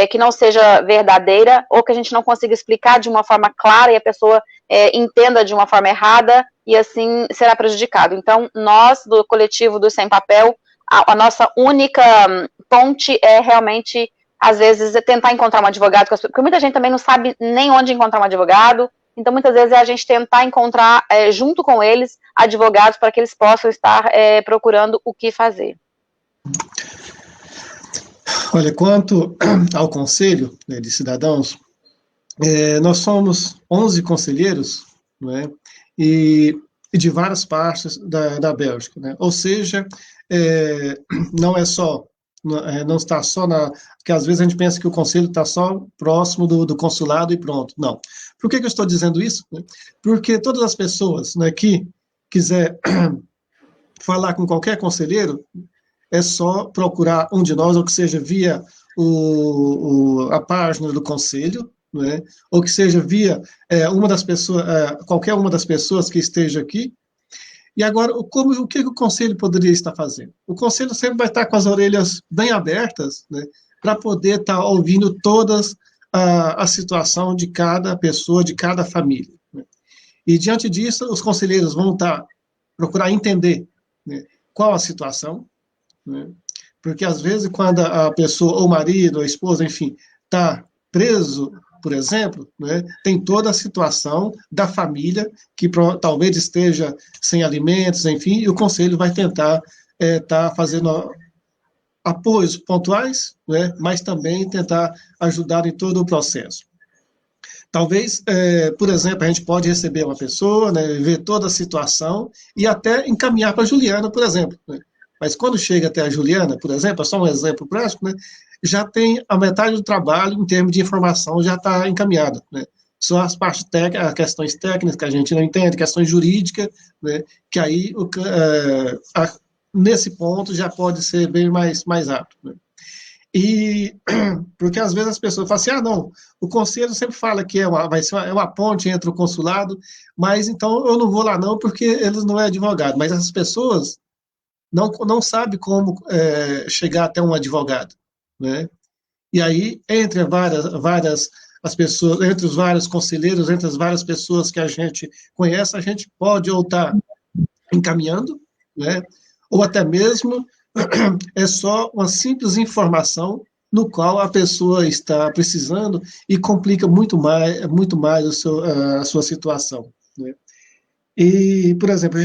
que não seja verdadeira, ou que a gente não consiga explicar de uma forma clara e a pessoa entenda de uma forma errada, e assim será prejudicado. Então, nós, do coletivo do Sem Papel, a nossa única ponte é realmente, às vezes, tentar encontrar um advogado, porque muita gente também não sabe nem onde encontrar um advogado, então muitas vezes é a gente tentar encontrar, junto com eles, advogados para que eles possam estar procurando o que fazer. Olha, quanto ao Conselho, né, de Cidadãos, nós somos 11 conselheiros, né, e de várias partes da Bélgica, né? Ou seja, não é só, não está só porque às vezes a gente pensa que o conselho está só próximo do consulado e pronto. Não. Por que eu estou dizendo isso? Porque todas as pessoas, né, que quiser falar com qualquer conselheiro, é só procurar um de nós, ou que seja via a página do conselho, né, ou que seja via uma das pessoas, qualquer uma das pessoas que esteja aqui. E agora, o que o conselho poderia estar fazendo? O conselho sempre vai estar com as orelhas bem abertas, né, para poder estar ouvindo todas a situação de cada pessoa, de cada família, né. E diante disso, os conselheiros vão procurar entender, né, qual a situação, né, porque às vezes quando a pessoa, ou o marido, ou a esposa, enfim, está preso, por exemplo, né, tem toda a situação da família que talvez esteja sem alimentos, enfim, e o conselho vai tentar estar fazendo apoios pontuais, né, mas também tentar ajudar em todo o processo. Talvez, por exemplo, a gente pode receber uma pessoa, né, ver toda a situação e até encaminhar para a Juliana, por exemplo, né. Mas quando chega até a Juliana, por exemplo, é só um exemplo prático, né, já tem a metade do trabalho em termos de informação já está encaminhada, né? Só as partes técnicas, as questões técnicas que a gente não entende, questões jurídicas, né, que aí nesse ponto já pode ser bem mais rápido, né? E porque às vezes as pessoas falam assim, não, o conselho sempre fala que vai ser uma ponte entre o consulado, mas então eu não vou lá não, porque eles não é advogado. Mas essas pessoas não sabem como chegar até um advogado, né? E aí, entre as pessoas, entre os vários conselheiros, entre as várias pessoas que a gente conhece, a gente pode ou estar encaminhando, né? Ou até mesmo é só uma simples informação no qual a pessoa está precisando e complica muito mais a sua situação, né? E, por exemplo,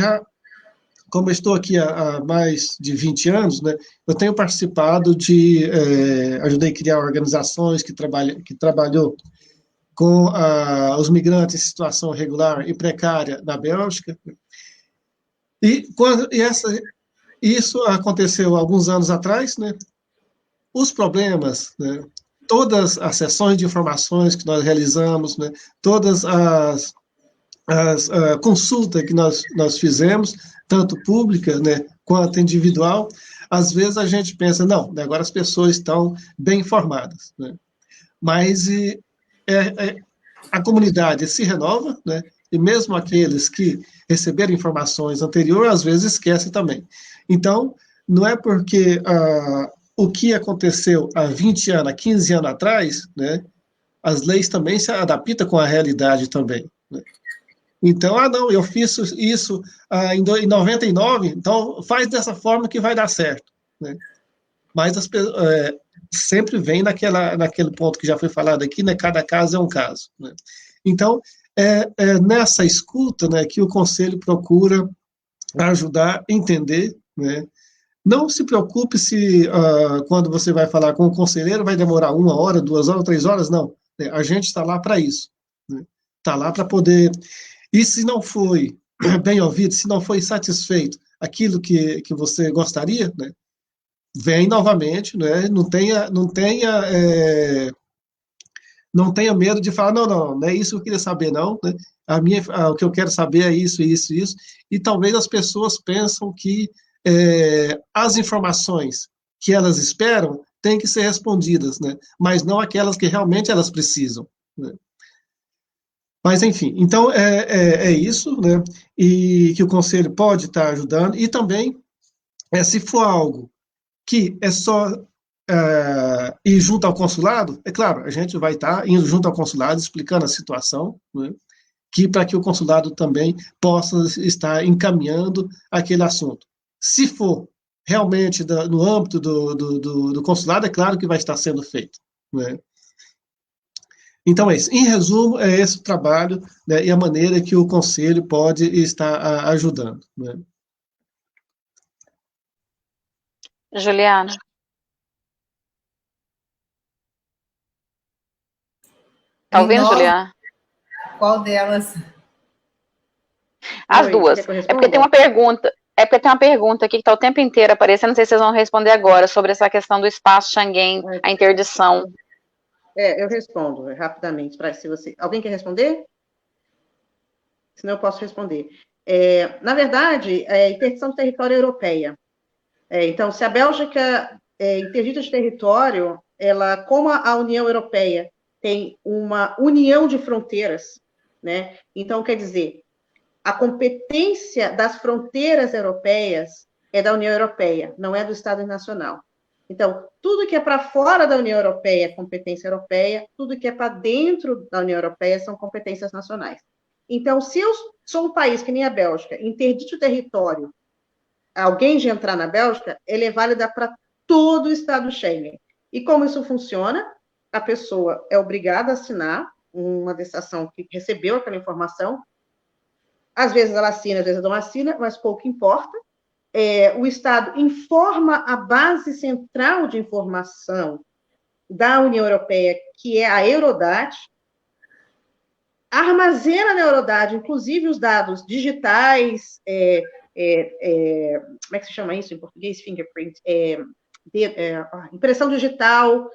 como eu estou aqui há mais de 20 anos, né, eu tenho participado ajudei a criar organizações que trabalhou com os migrantes em situação irregular e precária na Bélgica. Isso aconteceu alguns anos atrás, né? Os problemas, né, todas as sessões de informações que nós realizamos, né, todas as consultas que nós fizemos, tanto pública, né, quanto individual, às vezes a gente pensa, não, agora as pessoas estão bem informadas, né? Mas a comunidade se renova, né? E mesmo aqueles que receberam informações anteriores, às vezes esquecem também. Então, não é porque o que aconteceu há 20 anos, há 15 anos atrás, né, as leis também se adaptam com a realidade também, né? Então, não, eu fiz isso em 99, então faz dessa forma que vai dar certo, né? Mas sempre vem naquele ponto que já foi falado aqui, né? Cada caso é um caso, né? Então, nessa escuta, né, que o conselho procura ajudar a entender, né? Não se preocupe se quando você vai falar com o conselheiro vai demorar 1 hora, 2 horas, 3 horas, não. Né? A gente está lá para isso, né? Está lá para poder... E se não foi bem ouvido, se não foi satisfeito aquilo que você gostaria, né, vem novamente, né, não tenha medo de falar, não é isso que eu queria saber, não, né, o que eu quero saber é isso, e talvez as pessoas pensam que as informações que elas esperam têm que ser respondidas, né? Mas não aquelas que realmente elas precisam, né? Mas, enfim, então é isso, né? E que o Conselho pode estar ajudando, e também, se for algo que é só ir junto ao consulado, é claro, a gente vai estar indo junto ao consulado, explicando a situação, né? Que para que o consulado também possa estar encaminhando aquele assunto. Se for realmente no âmbito do consulado, é claro que vai estar sendo feito, né? Então, é isso. Em resumo, é esse o trabalho, né, e a maneira que o Conselho pode estar ajudando, né? Juliana. Tá ouvindo, Juliana? Qual delas? As duas. É porque tem uma pergunta. Aqui que está o tempo inteiro aparecendo, não sei se vocês vão responder agora, sobre essa questão do espaço Schengen, a interdição. Eu respondo rapidamente. Se você... Alguém quer responder? Senão eu posso responder. Na verdade, interdição de território europeia. Então, se a Bélgica interdita de território, ela, como a União Europeia tem uma união de fronteiras, né? Então, quer dizer, a competência das fronteiras europeias é da União Europeia, não é do Estado Nacional. Então, tudo que é para fora da União Europeia é competência europeia, tudo que é para dentro da União Europeia são competências nacionais. Então, se eu sou um país que nem a Bélgica, interdite o território, alguém de entrar na Bélgica, ele é válida para todo o Estado Schengen. E como isso funciona? A pessoa é obrigada a assinar uma atestação que recebeu aquela informação. Às vezes ela assina, às vezes ela não assina, mas pouco importa. O Estado informa a base central de informação da União Europeia, que é a Eurodac, armazena na Eurodac, inclusive os dados digitais, como é que se chama isso em português? Fingerprint, impressão digital,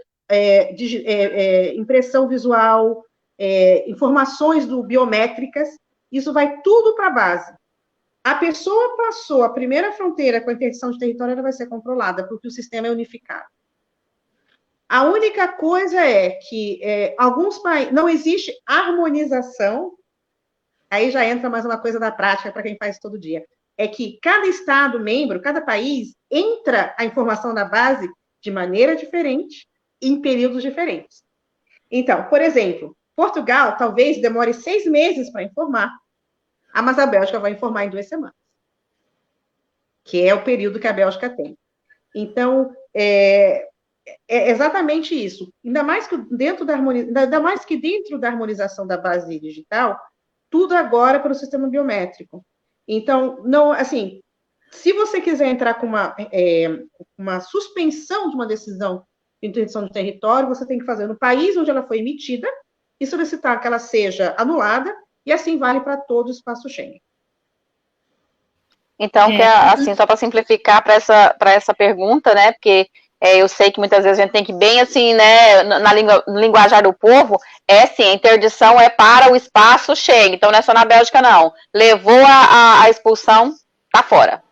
impressão visual, informações biométricas, isso vai tudo para a base. A pessoa passou a primeira fronteira com a interdição de território, ela vai ser controlada, porque o sistema é unificado. A única coisa é que alguns países, não existe harmonização, aí já entra mais uma coisa da prática para quem faz todo dia, é que cada Estado membro, cada país, entra a informação na base de maneira diferente, em períodos diferentes. Então, por exemplo, Portugal talvez demore 6 meses para informar, mas a Bélgica vai informar em 2 semanas, que é o período que a Bélgica tem. Então, é exatamente isso. Ainda mais que dentro da harmonização da base digital, tudo agora para o sistema biométrico. Então, não, assim, se você quiser entrar com uma suspensão de uma decisão de interdição de território, você tem que fazer no país onde ela foi emitida e solicitar que ela seja anulada, e assim vale para todo o espaço Schengen. Então, assim, só para simplificar para essa pergunta, né, porque eu sei que muitas vezes a gente tem que bem assim, né, no linguajar do povo, sim, a interdição é para o espaço Schengen, então não é só na Bélgica, não. Levou a expulsão, tá fora.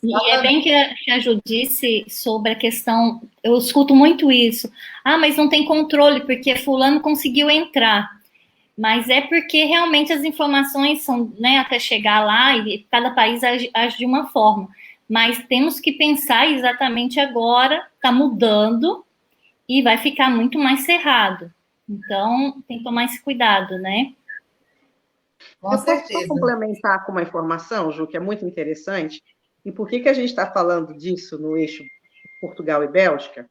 E é bem que a Ju disse sobre a questão, eu escuto muito isso, mas não tem controle, porque fulano conseguiu entrar. Mas é porque realmente as informações são, né, até chegar lá, e cada país age de uma forma. Mas temos que pensar exatamente agora, está mudando e vai ficar muito mais cerrado. Então, tem que tomar esse cuidado, né? Eu posso só complementar com uma informação, Ju, que é muito interessante. E por que a gente está falando disso no eixo Portugal e Bélgica?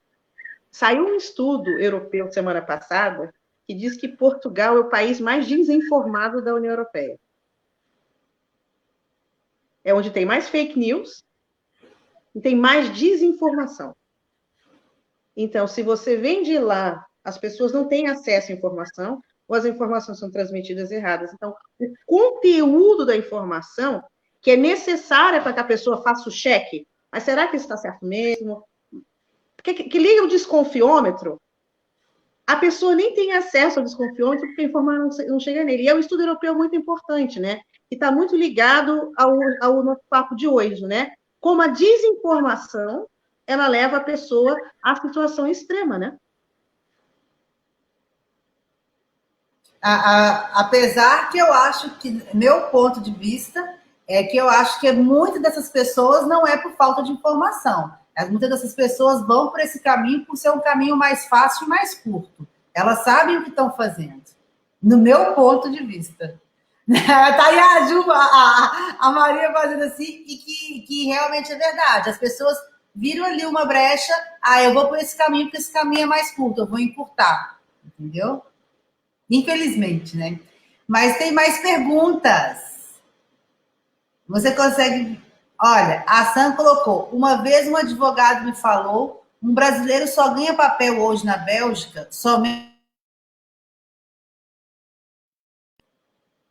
Saiu um estudo europeu semana passada que diz que Portugal é o país mais desinformado da União Europeia. É onde tem mais fake news e tem mais desinformação. Então, se você vem de lá, as pessoas não têm acesso à informação, ou as informações são transmitidas erradas. Então, o conteúdo da informação, que é necessária para que a pessoa faça o cheque, mas será que isso está certo mesmo? Que liga o desconfiômetro, a pessoa nem tem acesso ao desconfiômetro porque a informação não chega nele. E é um estudo europeu muito importante, né? Que está muito ligado ao nosso papo de hoje, né? Como a desinformação ela leva a pessoa à situação extrema, né? Apesar que eu acho que, meu ponto de vista, é que eu acho que muitas dessas pessoas não é por falta de informação. Muitas dessas pessoas vão por esse caminho por ser um caminho mais fácil e mais curto. Elas sabem o que estão fazendo, no meu ponto de vista. Tá aí a Ju, a Maria fazendo assim, e que realmente é verdade. As pessoas viram ali uma brecha, eu vou por esse caminho, porque esse caminho é mais curto, eu vou encurtar. Entendeu? Infelizmente, né? Mas tem mais perguntas. Você consegue... Olha, a Sam colocou, uma vez um advogado me falou, um brasileiro só ganha papel hoje na Bélgica, somente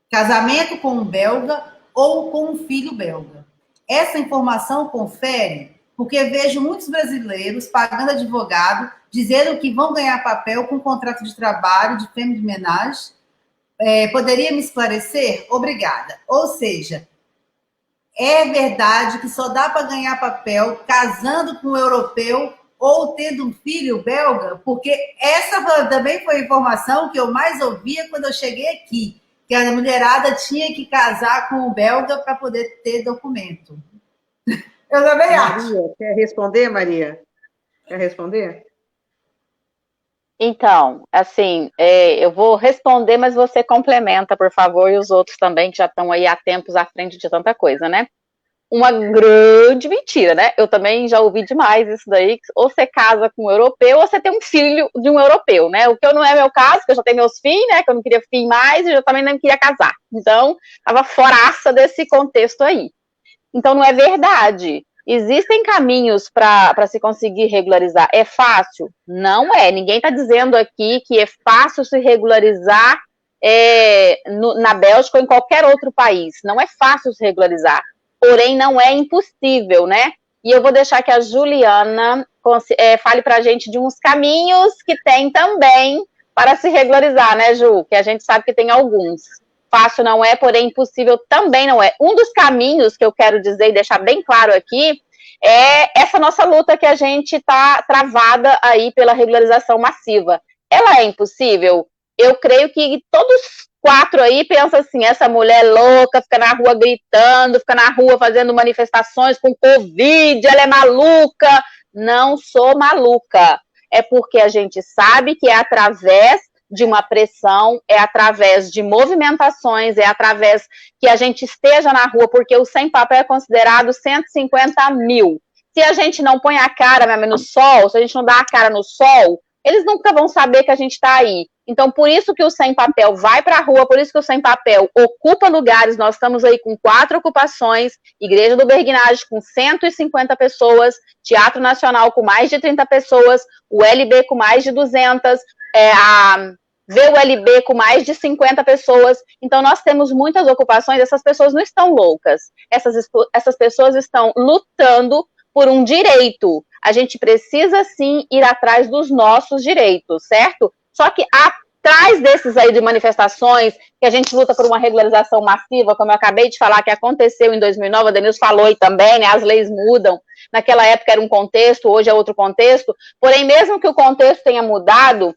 casamento com um belga ou com um filho belga. Essa informação confere, porque vejo muitos brasileiros pagando advogado, dizendo que vão ganhar papel com contrato de trabalho de femme de ménage. Poderia me esclarecer? Obrigada. Ou seja, é verdade que só dá para ganhar papel casando com um europeu ou tendo um filho belga? Porque essa também foi a informação que eu mais ouvia quando eu cheguei aqui, que a mulherada tinha que casar com o belga para poder ter documento. Eu também acho. Maria, quer responder, Maria? Quer responder? Então, assim, eu vou responder, mas você complementa, por favor, e os outros também, que já estão aí há tempos à frente de tanta coisa, né? Uma grande mentira, né? Eu também já ouvi demais isso daí, ou você casa com um europeu, ou você tem um filho de um europeu, né? O que não é meu caso, porque eu já tenho meus filhos, né? Que eu não queria filho mais, e eu também não queria casar. Então, tava foraça desse contexto aí. Então, não é verdade. Existem caminhos para se conseguir regularizar. É fácil? Não é. Ninguém está dizendo aqui que é fácil se regularizar na Bélgica ou em qualquer outro país. Não é fácil se regularizar. Porém, não é impossível, né? E eu vou deixar que a Juliana fale para a gente de uns caminhos que tem também para se regularizar, né, Ju? Que a gente sabe que tem alguns. Fácil não é, porém impossível também não é. Um dos caminhos que eu quero dizer e deixar bem claro aqui é essa nossa luta que a gente está travada aí pela regularização massiva. Ela é impossível? Eu creio que todos 4 aí pensam assim, essa mulher louca, fica na rua gritando, fica na rua fazendo manifestações com Covid, ela é maluca. Não sou maluca. É porque a gente sabe que é através de uma pressão, é através de movimentações, é através que a gente esteja na rua, porque o sem papel é considerado 150 mil. Se a gente não põe a cara no sol, se a gente não dá a cara no sol, eles nunca vão saber que a gente está aí. Então, por isso que o sem papel vai para a rua, por isso que o sem papel ocupa lugares. Nós estamos aí com 4 ocupações, Igreja do Berguinage com 150 pessoas, Teatro Nacional com mais de 30 pessoas, o LB com mais de 200, a VULB com mais de 50 pessoas. Então, nós temos muitas ocupações, essas pessoas não estão loucas. Essas pessoas estão lutando por um direito. A gente precisa, sim, ir atrás dos nossos direitos, certo? Só que atrás desses aí de manifestações, que a gente luta por uma regularização massiva, como eu acabei de falar, que aconteceu em 2009, a Denilson falou aí também, né, as leis mudam. Naquela época era um contexto, hoje é outro contexto. Porém, mesmo que o contexto tenha mudado,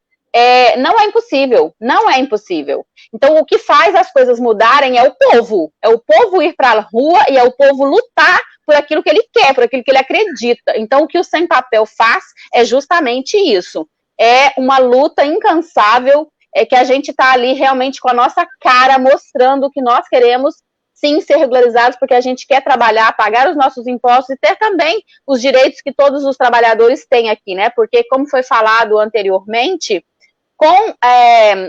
não é impossível, não é impossível. Então, o que faz as coisas mudarem é o povo ir para a rua e é o povo lutar por aquilo que ele quer, por aquilo que ele acredita. Então, o que o Sem Papel faz é justamente isso. É uma luta incansável, que a gente está ali realmente com a nossa cara mostrando que nós queremos sim ser regularizados, porque a gente quer trabalhar, pagar os nossos impostos e ter também os direitos que todos os trabalhadores têm aqui, né? Porque, como foi falado anteriormente, com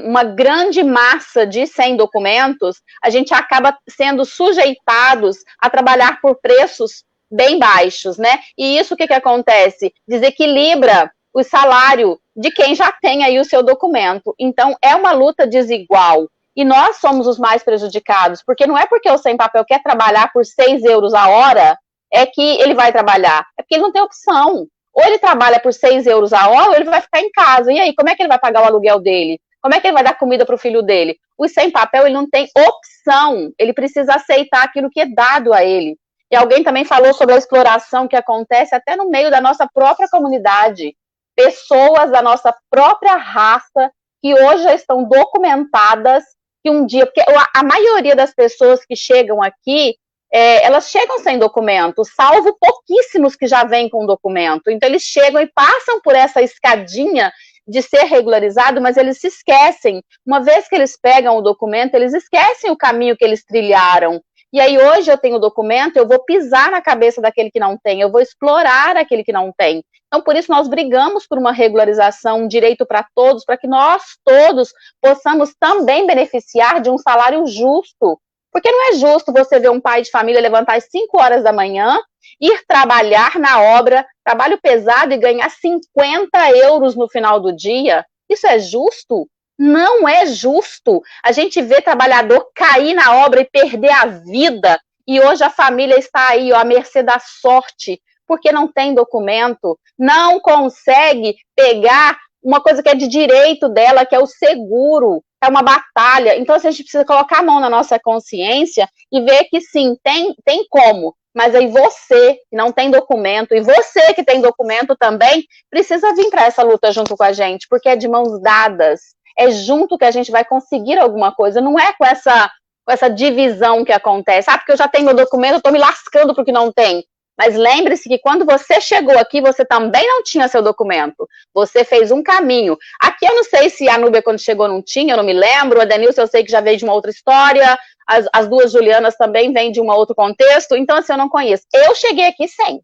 uma grande massa de sem documentos, a gente acaba sendo sujeitados a trabalhar por preços bem baixos, né? E isso o que acontece? Desequilibra o salário de quem já tem aí o seu documento. Então, é uma luta desigual. E nós somos os mais prejudicados, porque não é porque o sem papel quer trabalhar por 6 euros a hora, é que ele vai trabalhar. É porque ele não tem opção. Ou ele trabalha por 6 euros a hora, ou ele vai ficar em casa. E aí, como é que ele vai pagar o aluguel dele? Como é que ele vai dar comida para o filho dele? O sem papel, ele não tem opção. Ele precisa aceitar aquilo que é dado a ele. E alguém também falou sobre a exploração que acontece até no meio da nossa própria comunidade. Pessoas da nossa própria raça que hoje já estão documentadas que um dia... Porque a maioria das pessoas que chegam aqui, elas chegam sem documento, salvo pouquíssimos que já vêm com documento. Então, eles chegam e passam por essa escadinha de ser regularizado, mas eles se esquecem. Uma vez que eles pegam o documento, eles esquecem o caminho que eles trilharam. E aí, hoje eu tenho o documento, eu vou pisar na cabeça daquele que não tem, eu vou explorar aquele que não tem. Então, por isso, nós brigamos por uma regularização, um direito para todos, para que nós todos possamos também beneficiar de um salário justo. Porque não é justo você ver um pai de família levantar às 5 horas da manhã, ir trabalhar na obra, trabalho pesado e ganhar 50 euros no final do dia. Isso é justo? Não é justo. A gente vê trabalhador cair na obra e perder a vida. E hoje a família está aí, ó, à mercê da sorte, porque não tem documento, não consegue pegar uma coisa que é de direito dela, que é o seguro, é uma batalha. Então, assim, a gente precisa colocar a mão na nossa consciência e ver que sim, tem como. Mas aí você que não tem documento, e você que tem documento também, precisa vir para essa luta junto com a gente, porque é de mãos dadas. É junto que a gente vai conseguir alguma coisa, não é com essa divisão que acontece. Ah, porque eu já tenho meu documento, eu estou me lascando porque não tem. Mas lembre-se que quando você chegou aqui, você também não tinha seu documento. Você fez um caminho. Aqui eu não sei se a Núbia, quando chegou, não tinha, eu não me lembro. A Denilson, eu sei que já veio de uma outra história. As duas Julianas também vêm de um outro contexto. Então, assim, eu não conheço. Eu cheguei aqui sem.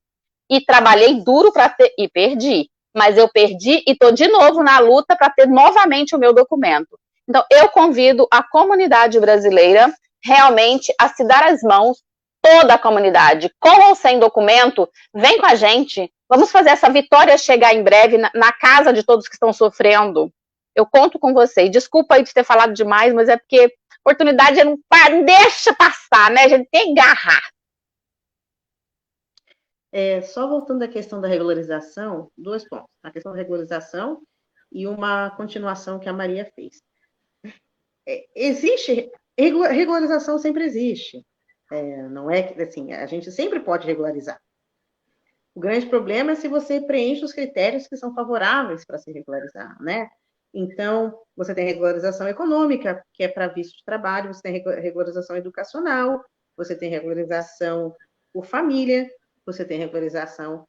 E trabalhei duro para ter... E perdi. Mas eu perdi e estou de novo na luta para ter novamente o meu documento. Então, eu convido a comunidade brasileira realmente a se dar as mãos, toda a comunidade, com ou sem documento, vem com a gente. Vamos fazer essa vitória chegar em breve na casa de todos que estão sofrendo. Eu conto com vocês. Desculpa aí de ter falado demais, mas é porque oportunidade não deixa passar, né? A gente tem que agarrar. Só voltando à questão da regularização, 2 pontos. A questão da regularização e uma continuação que a Maria fez. Regularização sempre existe. Não é que, assim, a gente sempre pode regularizar. O grande problema é se você preenche os critérios que são favoráveis para se regularizar, né? Então, você tem regularização econômica, que é para visto de trabalho, você tem regularização educacional, você tem regularização por família, você tem regularização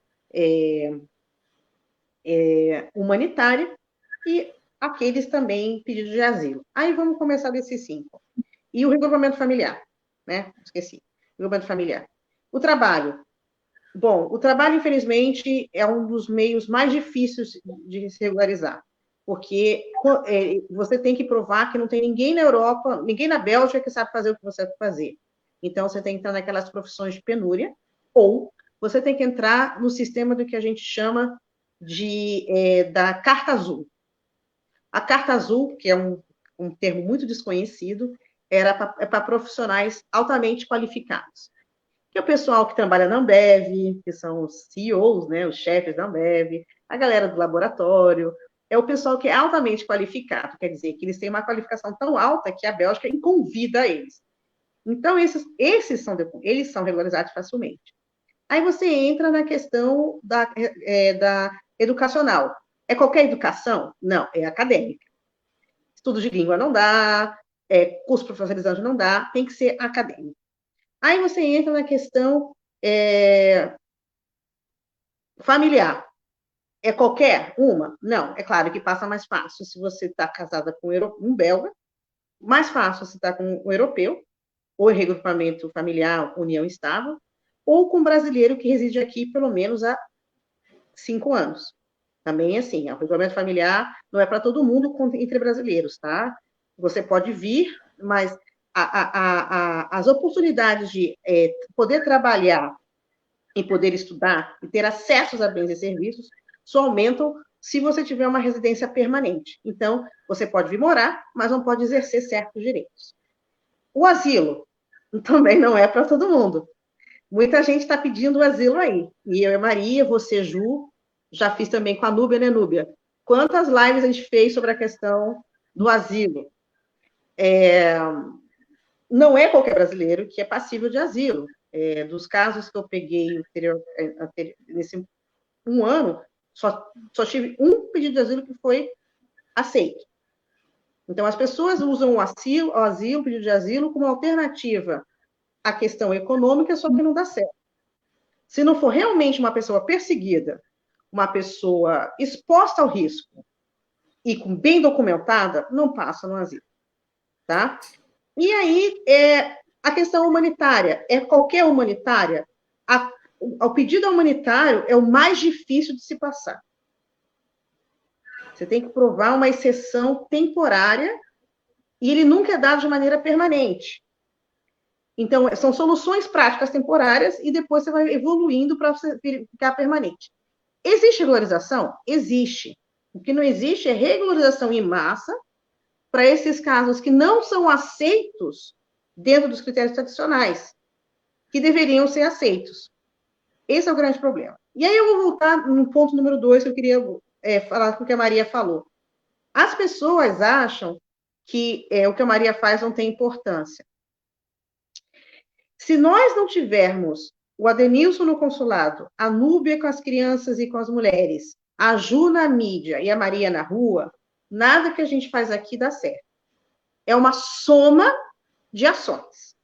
humanitária e aqueles também pedidos de asilo. Aí vamos começar desses 5. E o regrupamento familiar, né? Esqueci. Regrupamento familiar. O trabalho. Bom, o trabalho, infelizmente, é um dos meios mais difíceis de se regularizar, porque você tem que provar que não tem ninguém na Europa, ninguém na Bélgica que sabe fazer o que você sabe fazer. Então, você tem que entrar naquelas profissões de penúria, ou você tem que entrar no sistema do que a gente chama da Carta Azul. A Carta Azul, que é um termo muito desconhecido, é para profissionais altamente qualificados. Que é o pessoal que trabalha na Ambev, que são os CEOs, né, os chefes da Ambev, a galera do laboratório, é o pessoal que é altamente qualificado, quer dizer, que eles têm uma qualificação tão alta que a Bélgica convida eles. Então, eles são regularizados facilmente. Aí você entra na questão da educacional. É qualquer educação? Não, é acadêmica. Estudo de língua não dá, curso profissionalizante não dá, tem que ser acadêmico. Aí você entra na questão familiar. É qualquer uma? Não, é claro que passa mais fácil se você está casada com um belga, mais fácil se está com um europeu, ou em regrupamento familiar, união estável, ou com um brasileiro que reside aqui pelo menos há 5 anos. Também, assim, o regrupamento familiar não é para todo mundo entre brasileiros, tá? Você pode vir, mas as oportunidades de poder trabalhar e poder estudar e ter acesso a bens e serviços só aumentam se você tiver uma residência permanente. Então, você pode vir morar, mas não pode exercer certos direitos. O asilo também não é para todo mundo. Muita gente está pedindo o asilo aí. E eu e a Maria, você, Ju, já fiz também com a Núbia, né, Núbia? Quantas lives a gente fez sobre a questão do asilo? Não é qualquer brasileiro que é passível de asilo. dos casos que eu peguei nesse um ano, só tive um pedido de asilo que foi aceito. Então, as pessoas usam o asilo, o pedido de asilo, como alternativa à questão econômica, só que não dá certo. Se não for realmente uma pessoa perseguida, uma pessoa exposta ao risco e bem documentada, não passa no asilo, tá? E aí, a questão humanitária, qualquer humanitária, o pedido humanitário é o mais difícil de se passar. Você tem que provar uma exceção temporária e ele nunca é dado de maneira permanente. Então, são soluções práticas temporárias e depois você vai evoluindo para ficar permanente. Existe regularização? Existe. O que não existe é regularização em massa para esses casos que não são aceitos dentro dos critérios tradicionais, que deveriam ser aceitos. Esse é o grande problema. E aí eu vou voltar no ponto número 2, que eu queria falar com o que a Maria falou. As pessoas acham que o que a Maria faz não tem importância. Se nós não tivermos o Adenilson no consulado, a Núbia com as crianças e com as mulheres, a Ju na mídia e a Maria na rua, nada que a gente faz aqui dá certo. É uma soma de ações.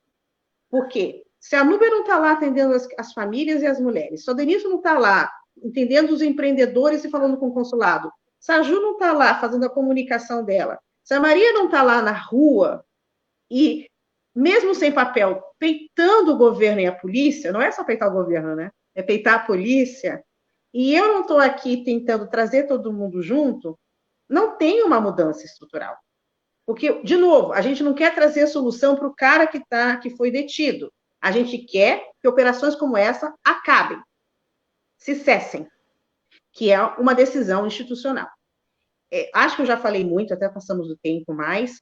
Por quê? Se a Núbia não está lá atendendo as famílias e as mulheres, se o Adenilson não está lá entendendo os empreendedores e falando com o consulado, se a Ju não está lá fazendo a comunicação dela, se a Maria não está lá na rua e, mesmo sem papel, peitando o governo e a polícia, não é só peitar o governo, né? É peitar a polícia, e eu não estou aqui tentando trazer todo mundo junto, não tem uma mudança estrutural. Porque, de novo, a gente não quer trazer solução para o cara que foi detido. A gente quer que operações como essa acabem, se cessem, que é uma decisão institucional. Acho que eu já falei muito, até passamos do tempo mais,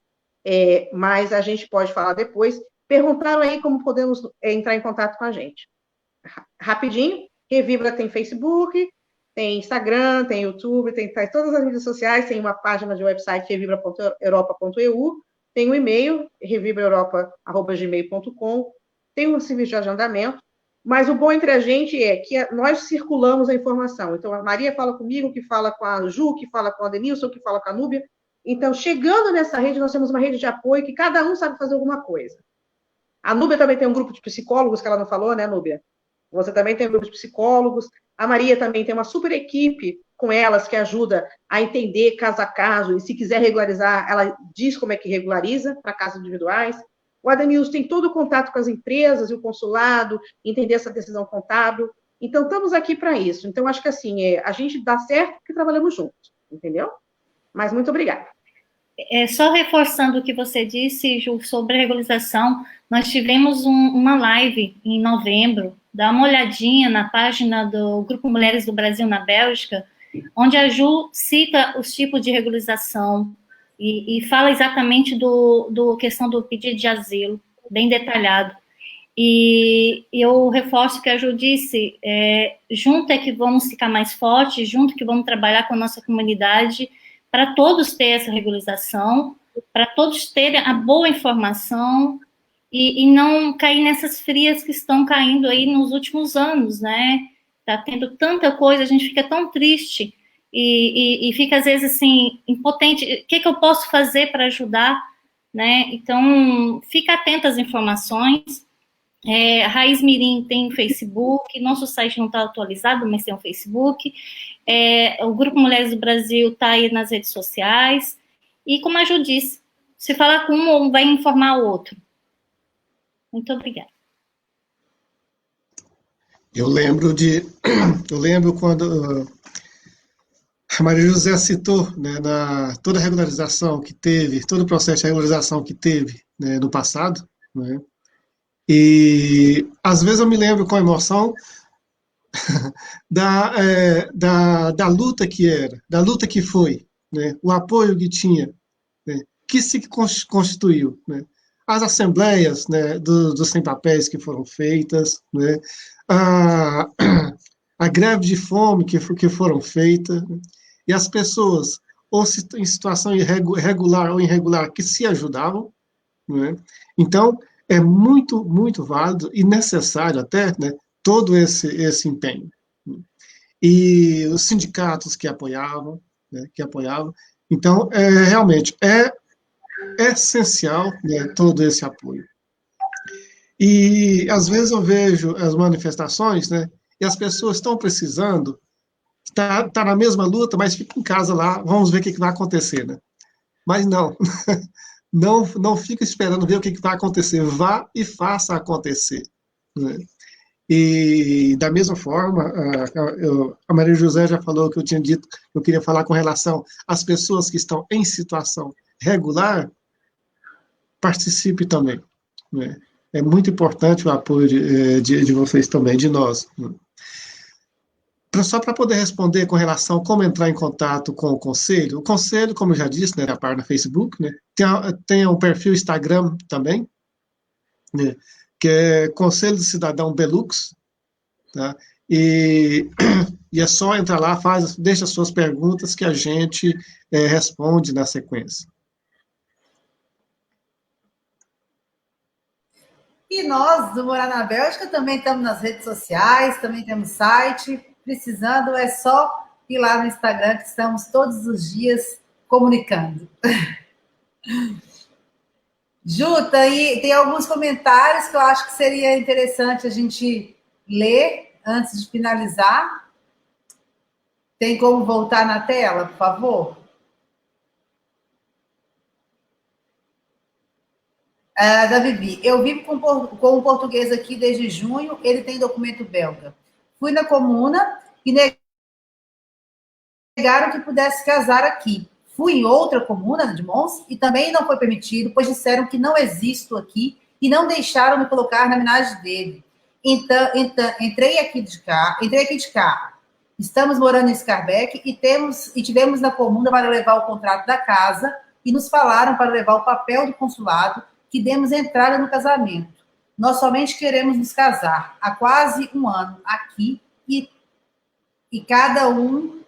mas a gente pode falar depois. Perguntaram aí como podemos entrar em contato com a gente. Rapidinho, Revibra tem Facebook, tem Instagram, tem YouTube, tem todas as mídias sociais, tem uma página de website, revibra.europa.eu, tem um e-mail, revibraeuropa@gmail.com, tem um serviço de agendamento, mas o bom entre a gente é que nós circulamos a informação. Então, a Maria fala comigo, que fala com a Ju, que fala com a Denilson, que fala com a Núbia. Então, chegando nessa rede, nós temos uma rede de apoio que cada um sabe fazer alguma coisa. A Núbia também tem um grupo de psicólogos, que ela não falou, né, Núbia? Você também tem um grupo de psicólogos. A Maria também tem uma super equipe com elas que ajuda a entender caso a caso, e se quiser regularizar, ela diz como é que regulariza para casos individuais. O Adenilson tem todo o contato com as empresas e o consulado, entender essa decisão contábil. Então, estamos aqui para isso. Então, acho que assim, a gente dá certo porque trabalhamos juntos, entendeu? Mas muito obrigada. Só reforçando o que você disse, Ju, sobre a regularização, nós tivemos uma live em novembro, dá uma olhadinha na página do Grupo Mulheres do Brasil na Bélgica, onde a Ju cita os tipos de regularização e fala exatamente do questão do pedido de asilo, bem detalhado. E eu reforço o que a Ju disse, junto é que vamos ficar mais fortes, junto que vamos trabalhar com a nossa comunidade, para todos terem essa regularização, para todos terem a boa informação e não cair nessas frias que estão caindo aí nos últimos anos, né? Tá tendo tanta coisa, a gente fica tão triste e fica, às vezes, assim, impotente. O que eu posso fazer para ajudar, né? Então, fica atento às informações. Raiz Mirim tem Facebook, nosso site não está atualizado, mas tem o Facebook. O Grupo Mulheres do Brasil está aí nas redes sociais. E, como a Ju disse, se falar com um vai informar o outro. Muito obrigada. Eu lembro quando a Maria José citou, né, toda a regularização que teve, todo o processo de regularização que teve, né, no passado, né, e às vezes eu me lembro com emoção da luta que era, da luta que foi, né, o apoio que tinha, né, que se constituiu, né, as assembleias, né, dos sem-papéis que foram feitas, né, a greve de fome que foram feitas, né, e as pessoas, ou em situação irregular ou irregular, que se ajudavam, né. Então, é muito, muito válido e necessário até, né, todo esse empenho. E os sindicatos que apoiavam, né, que apoiavam. Então, realmente, é essencial, né, todo esse apoio. E, às vezes, eu vejo as manifestações, né, e as pessoas estão precisando, tá na mesma luta, mas fica em casa lá, vamos ver o que vai acontecer, né? Mas não, não fica esperando ver o que vai acontecer, vá e faça acontecer, né? E da mesma forma, a Maria José já falou que eu tinha dito, eu queria falar com relação às pessoas que estão em situação regular, participe também, né? É muito importante o apoio de vocês também, de nós. Só para poder responder com relação a como entrar em contato com o conselho, como eu já disse, né, a página Facebook, né, tem um perfil Instagram também, né, que é Conselho do Cidadão Belux, tá? E, e é só entrar lá, deixa as suas perguntas que a gente responde na sequência. E nós, do Morar na Bélgica, também estamos nas redes sociais, também temos site. Precisando, é só ir lá no Instagram, que estamos todos os dias comunicando. Juta, e tem alguns comentários que eu acho que seria interessante a gente ler antes de finalizar. Tem como voltar na tela, por favor? Da Vivi. Eu vivo com um português aqui desde junho, ele tem documento belga. Fui na comuna e negaram que pudesse casar aqui. Fui em outra comuna de Mons e também não foi permitido, pois disseram que não existo aqui e não deixaram me colocar na homenagem dele. Então entrei aqui de carro. Estamos morando em Scarbeck e tivemos na comuna para levar o contrato da casa e nos falaram para levar o papel do consulado que demos entrada no casamento. Nós somente queremos nos casar há quase um ano aqui e cada um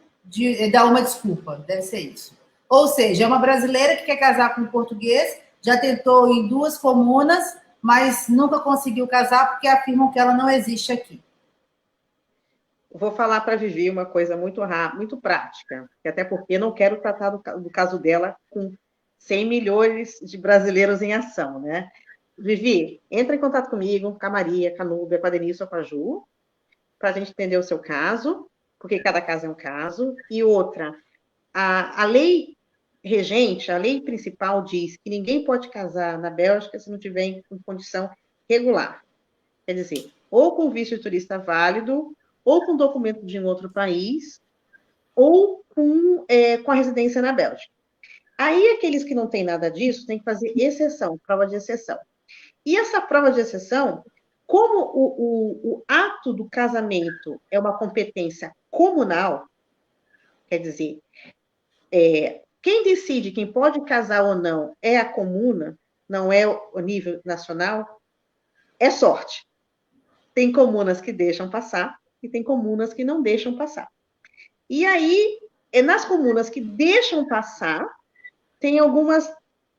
dá uma desculpa, deve ser isso. Ou seja, é uma brasileira que quer casar com um português, já tentou em 2 comunas, mas nunca conseguiu casar porque afirmam que ela não existe aqui. Vou falar para a Vivi uma coisa muito rápida, muito prática, até porque não quero tratar do caso dela com 100 milhões de brasileiros em ação, né? Vivi, entra em contato comigo, com a Maria, com a Núbia, com a Denise ou com a Ju, para a gente entender o seu caso, porque cada caso é um caso. E outra, a lei regente, a lei principal diz que ninguém pode casar na Bélgica se não tiver em condição regular. Quer dizer, ou com visto de turista válido, ou com documento de um outro país, ou com a residência na Bélgica. Aí, aqueles que não têm nada disso, têm que fazer exceção, prova de exceção. E essa prova de exceção, como o ato do casamento é uma competência comunal, quer dizer, quem decide quem pode casar ou não é a comuna, não é o nível nacional, é sorte. Tem comunas que deixam passar e tem comunas que não deixam passar. E aí, nas comunas que deixam passar, tem algumas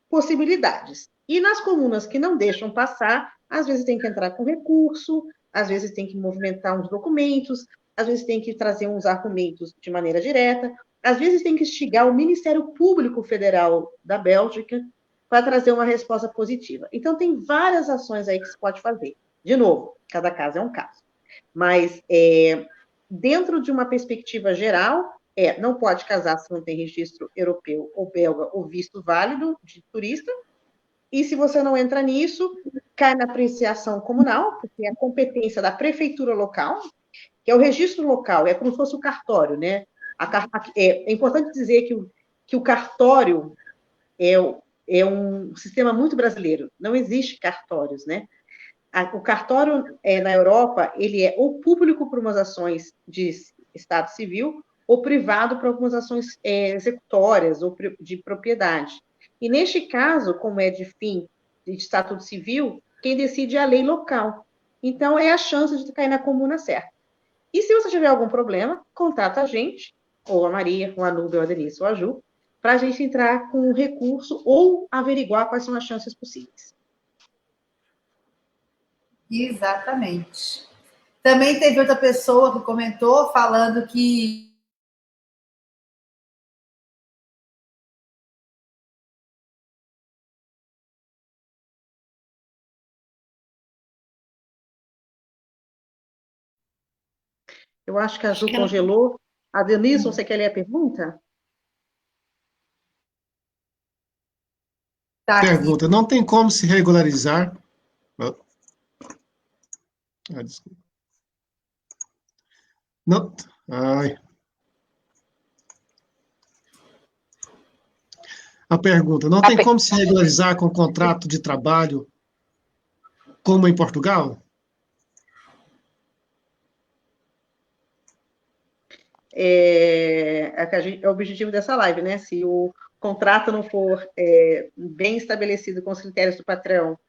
possibilidades. E nas comunas que não deixam passar, às vezes tem que entrar com recurso, às vezes tem que movimentar uns documentos, às vezes tem que trazer uns argumentos de maneira direta, às vezes tem que instigar o Ministério Público Federal da Bélgica para trazer uma resposta positiva. Então, tem várias ações aí que se pode fazer. De novo, cada caso é um caso. Mas, dentro de uma perspectiva geral, não pode casar se não tem registro europeu ou belga ou visto válido de turista. E se você não entra nisso, cai na apreciação comunal, porque é a competência da prefeitura local, que é o registro local, é como se fosse o cartório, né? É importante dizer que o cartório é um sistema muito brasileiro. Não existe cartórios, né? O cartório na Europa, ele é ou público para umas ações de Estado civil, ou privado para algumas ações executórias ou de propriedade. E neste caso, como é de fim de estatuto civil, quem decide é a lei local. Então, é a chance de cair na comuna certa. E se você tiver algum problema, contata a gente, ou a Maria, ou a Núbia, ou a Denise, ou a Ju, para a gente entrar com um recurso ou averiguar quais são as chances possíveis. Exatamente. Também teve outra pessoa que comentou falando que Eu acho que a Ju congelou. A Denise, você quer ler a pergunta? tá aqui. Pergunta: não tem como se regularizar. Desculpa. Não. Ai. A pergunta: não tem como se regularizar com contrato de trabalho como em Portugal? É o objetivo dessa live, né? Se o contrato não for bem estabelecido com os critérios do patrão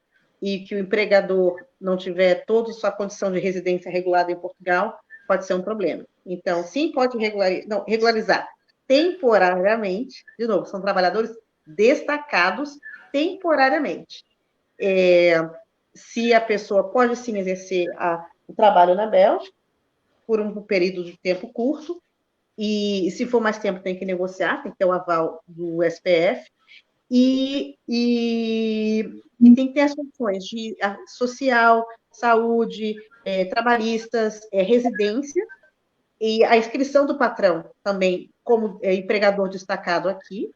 e que o empregador não tiver toda a sua condição de residência regulada em Portugal, pode ser um problema. Então, sim, pode regularizar temporariamente. De novo, são trabalhadores destacados temporariamente. Se a pessoa pode, sim, exercer o trabalho na Bélgica por um período de tempo curto, e se for mais tempo tem que negociar, tem que ter o aval do SPF, e tem que ter as funções de social, saúde, trabalhistas, residência, e a inscrição do patrão também como empregador destacado aqui,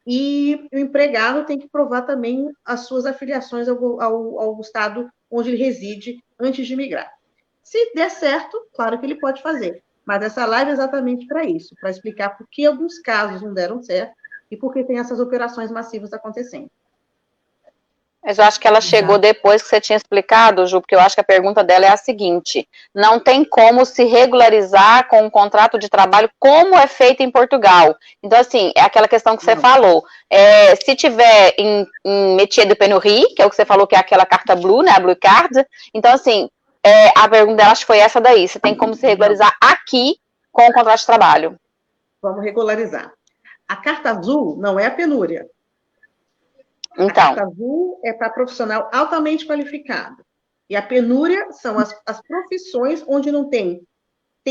e o empregado tem que provar também as suas afiliações ao estado onde ele reside antes de migrar. Se der certo, claro que ele pode fazer. Mas essa live é exatamente para isso, para explicar por que alguns casos não deram certo e por que tem essas operações massivas acontecendo. Mas eu acho que ela chegou depois que você tinha explicado, Ju, porque eu acho que a pergunta dela é a seguinte: não tem como se regularizar com um contrato de trabalho como é feito em Portugal. Então, assim, é aquela questão que você falou. Se tiver em métier de pénurie, que é o que você falou que é aquela carta blue, né, a blue card, então, assim, a pergunta dela acho que foi essa daí: você tem como se regularizar aqui com o contrato de trabalho? Vamos regularizar. A carta azul não é a penúria. Então. A carta azul é para profissional altamente qualificado. E a penúria são as profissões onde não tem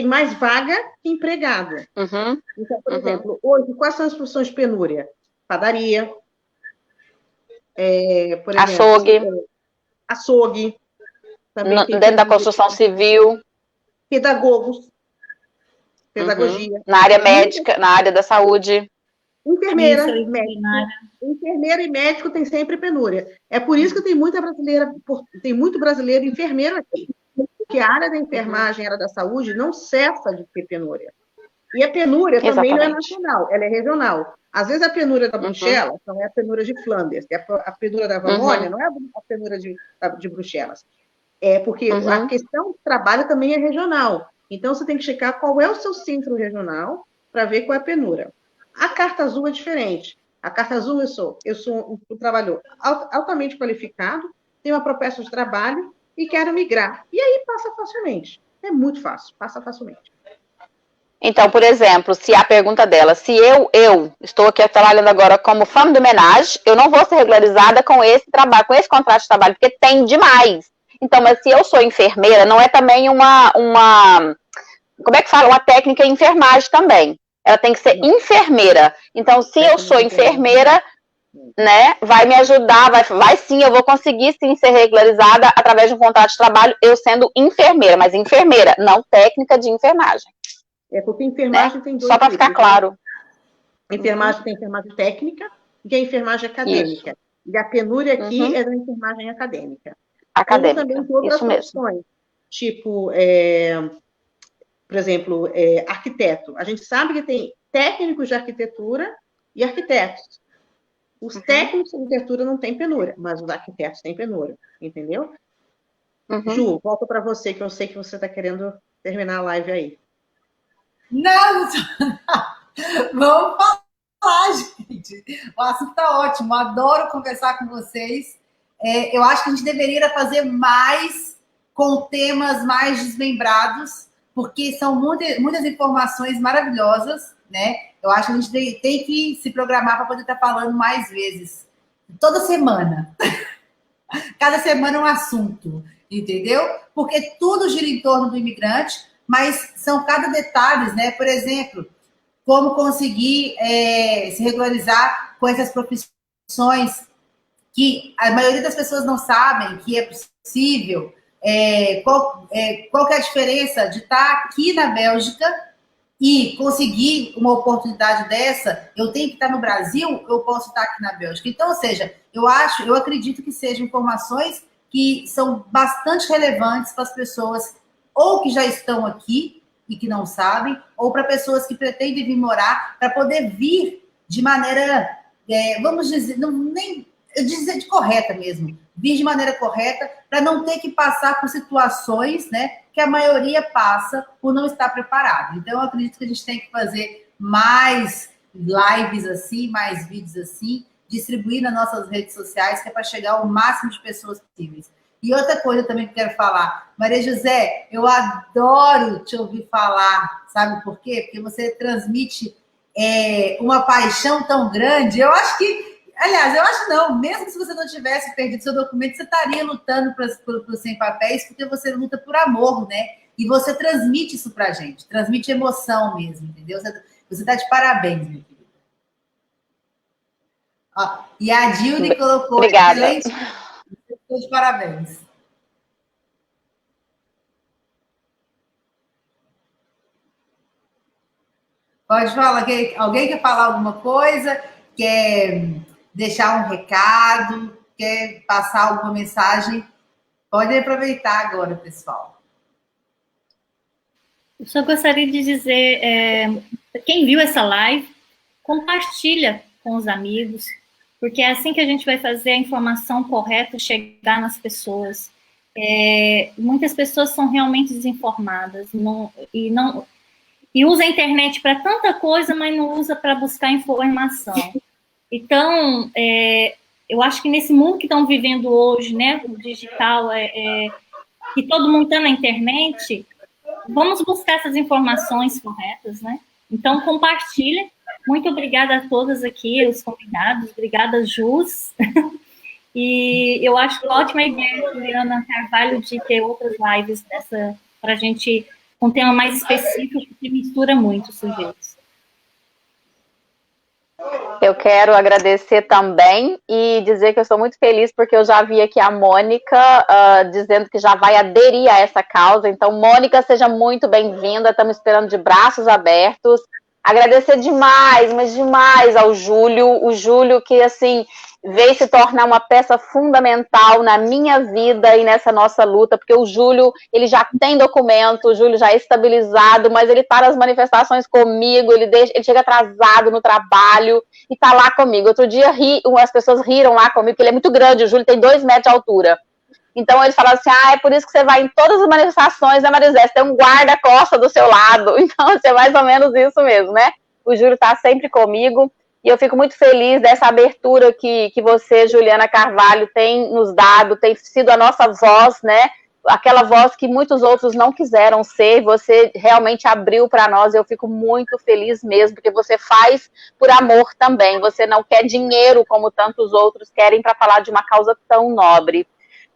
mais vaga que empregado. Uhum. Então, por exemplo, hoje, quais são as profissões de penúria? Padaria, por exemplo, açougue. Também tem dentro da construção civil. Pedagogos. Pedagogia. Uhum. Na área médica, na área da saúde. Enfermeira, enfermeira e médico tem sempre penúria. É por isso que tem muito brasileiro enfermeiro aqui. Porque a área da enfermagem, a área da saúde, não cessa de ter penúria. E a penúria também não é nacional, ela é regional. Às vezes a penúria da Bruxelas não é a penúria de Flandres, a penúria da Valônia não é a penúria de Bruxelas. É porque a questão do trabalho também é regional. Então, você tem que checar qual é o seu centro regional para ver qual é a penúria. A carta azul é diferente. A carta azul eu sou um trabalhador altamente qualificado, tenho uma proposta de trabalho e quero migrar. E aí passa facilmente. É muito fácil, passa facilmente. Então, por exemplo, se a pergunta dela, se eu estou aqui trabalhando agora como femme de ménage, eu não vou ser regularizada com esse trabalho, com esse contrato de trabalho, porque tem demais. Então, mas se eu sou enfermeira, não é também como é que fala? Uma técnica em enfermagem também. Ela tem que ser enfermeira. Então, se eu sou enfermeira, né, vai me ajudar, vai sim, eu vou conseguir sim ser regularizada através de um contrato de trabalho, eu sendo enfermeira, mas enfermeira, não técnica de enfermagem. É porque enfermagem tem dois Só para ficar claro. Enfermagem tem enfermagem técnica e a enfermagem acadêmica. Isso. E a penúria aqui é da enfermagem acadêmica. Acadêmica, também tem outras profissões, tipo, por exemplo, arquiteto. A gente sabe que tem técnicos de arquitetura e arquitetos. Os técnicos de arquitetura não têm penúria, mas os arquitetos têm penúria, entendeu? Ju, volta para você, que eu sei que você está querendo terminar a live aí. Não, vamos falar, gente. O assunto está ótimo, adoro conversar com vocês. Eu acho que a gente deveria fazer mais com temas mais desmembrados, porque são muitas informações maravilhosas, né? Eu acho que a gente tem que se programar para poder estar falando mais vezes. Toda semana. Cada semana um assunto. entendeu? Porque tudo gira em torno do imigrante, mas são cada detalhes, né? Por exemplo, como conseguir se regularizar com essas profissões que a maioria das pessoas não sabem que é possível. Qual que é a diferença de estar aqui na Bélgica e conseguir uma oportunidade dessa? Eu tenho que estar no Brasil, eu posso estar aqui na Bélgica. Então, ou seja, eu acredito que sejam informações que são bastante relevantes para as pessoas ou que já estão aqui e que não sabem, ou para pessoas que pretendem vir morar, para poder vir de maneira, vamos dizer, eu dizer de correta mesmo, vir de maneira correta, para não ter que passar por situações, né, que a maioria passa por não estar preparado. Então, eu acredito que a gente tem que fazer mais lives assim, mais vídeos assim, distribuir nas nossas redes sociais, que é para chegar ao máximo de pessoas possíveis. E outra coisa também que eu quero falar, Maria José, eu adoro te ouvir falar, sabe por quê? Porque você transmite uma paixão tão grande. Eu acho que, aliás, eu acho não, mesmo se você não tivesse perdido seu documento, você estaria lutando por sem papéis, porque você luta por amor, né? E você transmite isso pra gente, transmite emoção mesmo, entendeu? Você tá de parabéns, minha querida. Ó, e a Dilde colocou... Obrigada. Excelente, de parabéns. Pode falar, alguém quer falar alguma coisa? Quer deixar um recado? Quer passar alguma mensagem? Pode aproveitar agora, pessoal. Eu só gostaria de dizer, quem viu essa live, compartilha com os amigos, porque é assim que a gente vai fazer a informação correta chegar nas pessoas. Muitas pessoas são realmente desinformadas e usa a internet para tanta coisa, mas não usa para buscar informação. Então, eu acho que nesse mundo que estão vivendo hoje, né, o digital, que todo mundo está na internet, vamos buscar essas informações corretas, né? Então, compartilha. Muito obrigada a todas aqui, os convidados. Obrigada, Jus. E eu acho ótima ideia, Juliana Carvalho, de ter outras lives dessa, para a gente, com um tema mais específico, que mistura muito os sujeitos. Eu quero agradecer também e dizer que eu estou muito feliz porque eu já vi aqui a Mônica dizendo que já vai aderir a essa causa. Então, Mônica, seja muito bem-vinda. Estamos esperando de braços abertos. Agradecer demais, mas demais ao Júlio. O Júlio que, assim, veio se tornar uma peça fundamental na minha vida e nessa nossa luta, porque o Júlio, ele já tem documento, o Júlio já é estabilizado, mas ele para as manifestações comigo, ele chega atrasado no trabalho e tá lá comigo. Outro dia, as pessoas riram lá comigo, porque ele é muito grande, o Júlio tem 2 metros de altura. Então, ele fala assim, é por isso que você vai em todas as manifestações, né, Marisé? Você tem um guarda-costa do seu lado. Então, assim, é mais ou menos isso mesmo, né? O Júlio tá sempre comigo. E eu fico muito feliz dessa abertura que você, Juliana Carvalho, tem nos dado, tem sido a nossa voz, né? Aquela voz que muitos outros não quiseram ser, você realmente abriu para nós. Eu fico muito feliz mesmo, porque você faz por amor também. Você não quer dinheiro como tantos outros querem para falar de uma causa tão nobre.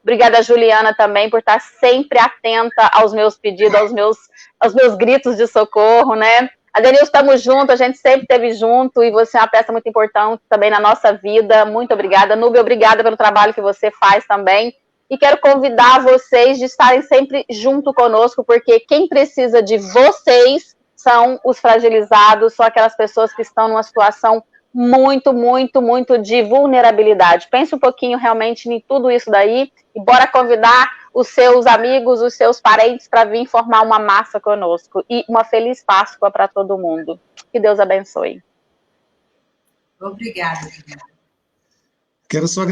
Obrigada, Juliana, também, por estar sempre atenta aos meus pedidos, aos meus gritos de socorro, né? A Denilson, estamos juntos, a gente sempre esteve junto e você é uma peça muito importante também na nossa vida. Muito obrigada. Nubia, obrigada pelo trabalho que você faz também. E quero convidar vocês de estarem sempre junto conosco, porque quem precisa de vocês são os fragilizados, são aquelas pessoas que estão numa situação muito, muito, muito de vulnerabilidade. Pense um pouquinho realmente em tudo isso daí e bora convidar os seus amigos, os seus parentes para vir formar uma massa conosco. E uma feliz Páscoa para todo mundo. Que Deus abençoe. Obrigada. Quero só...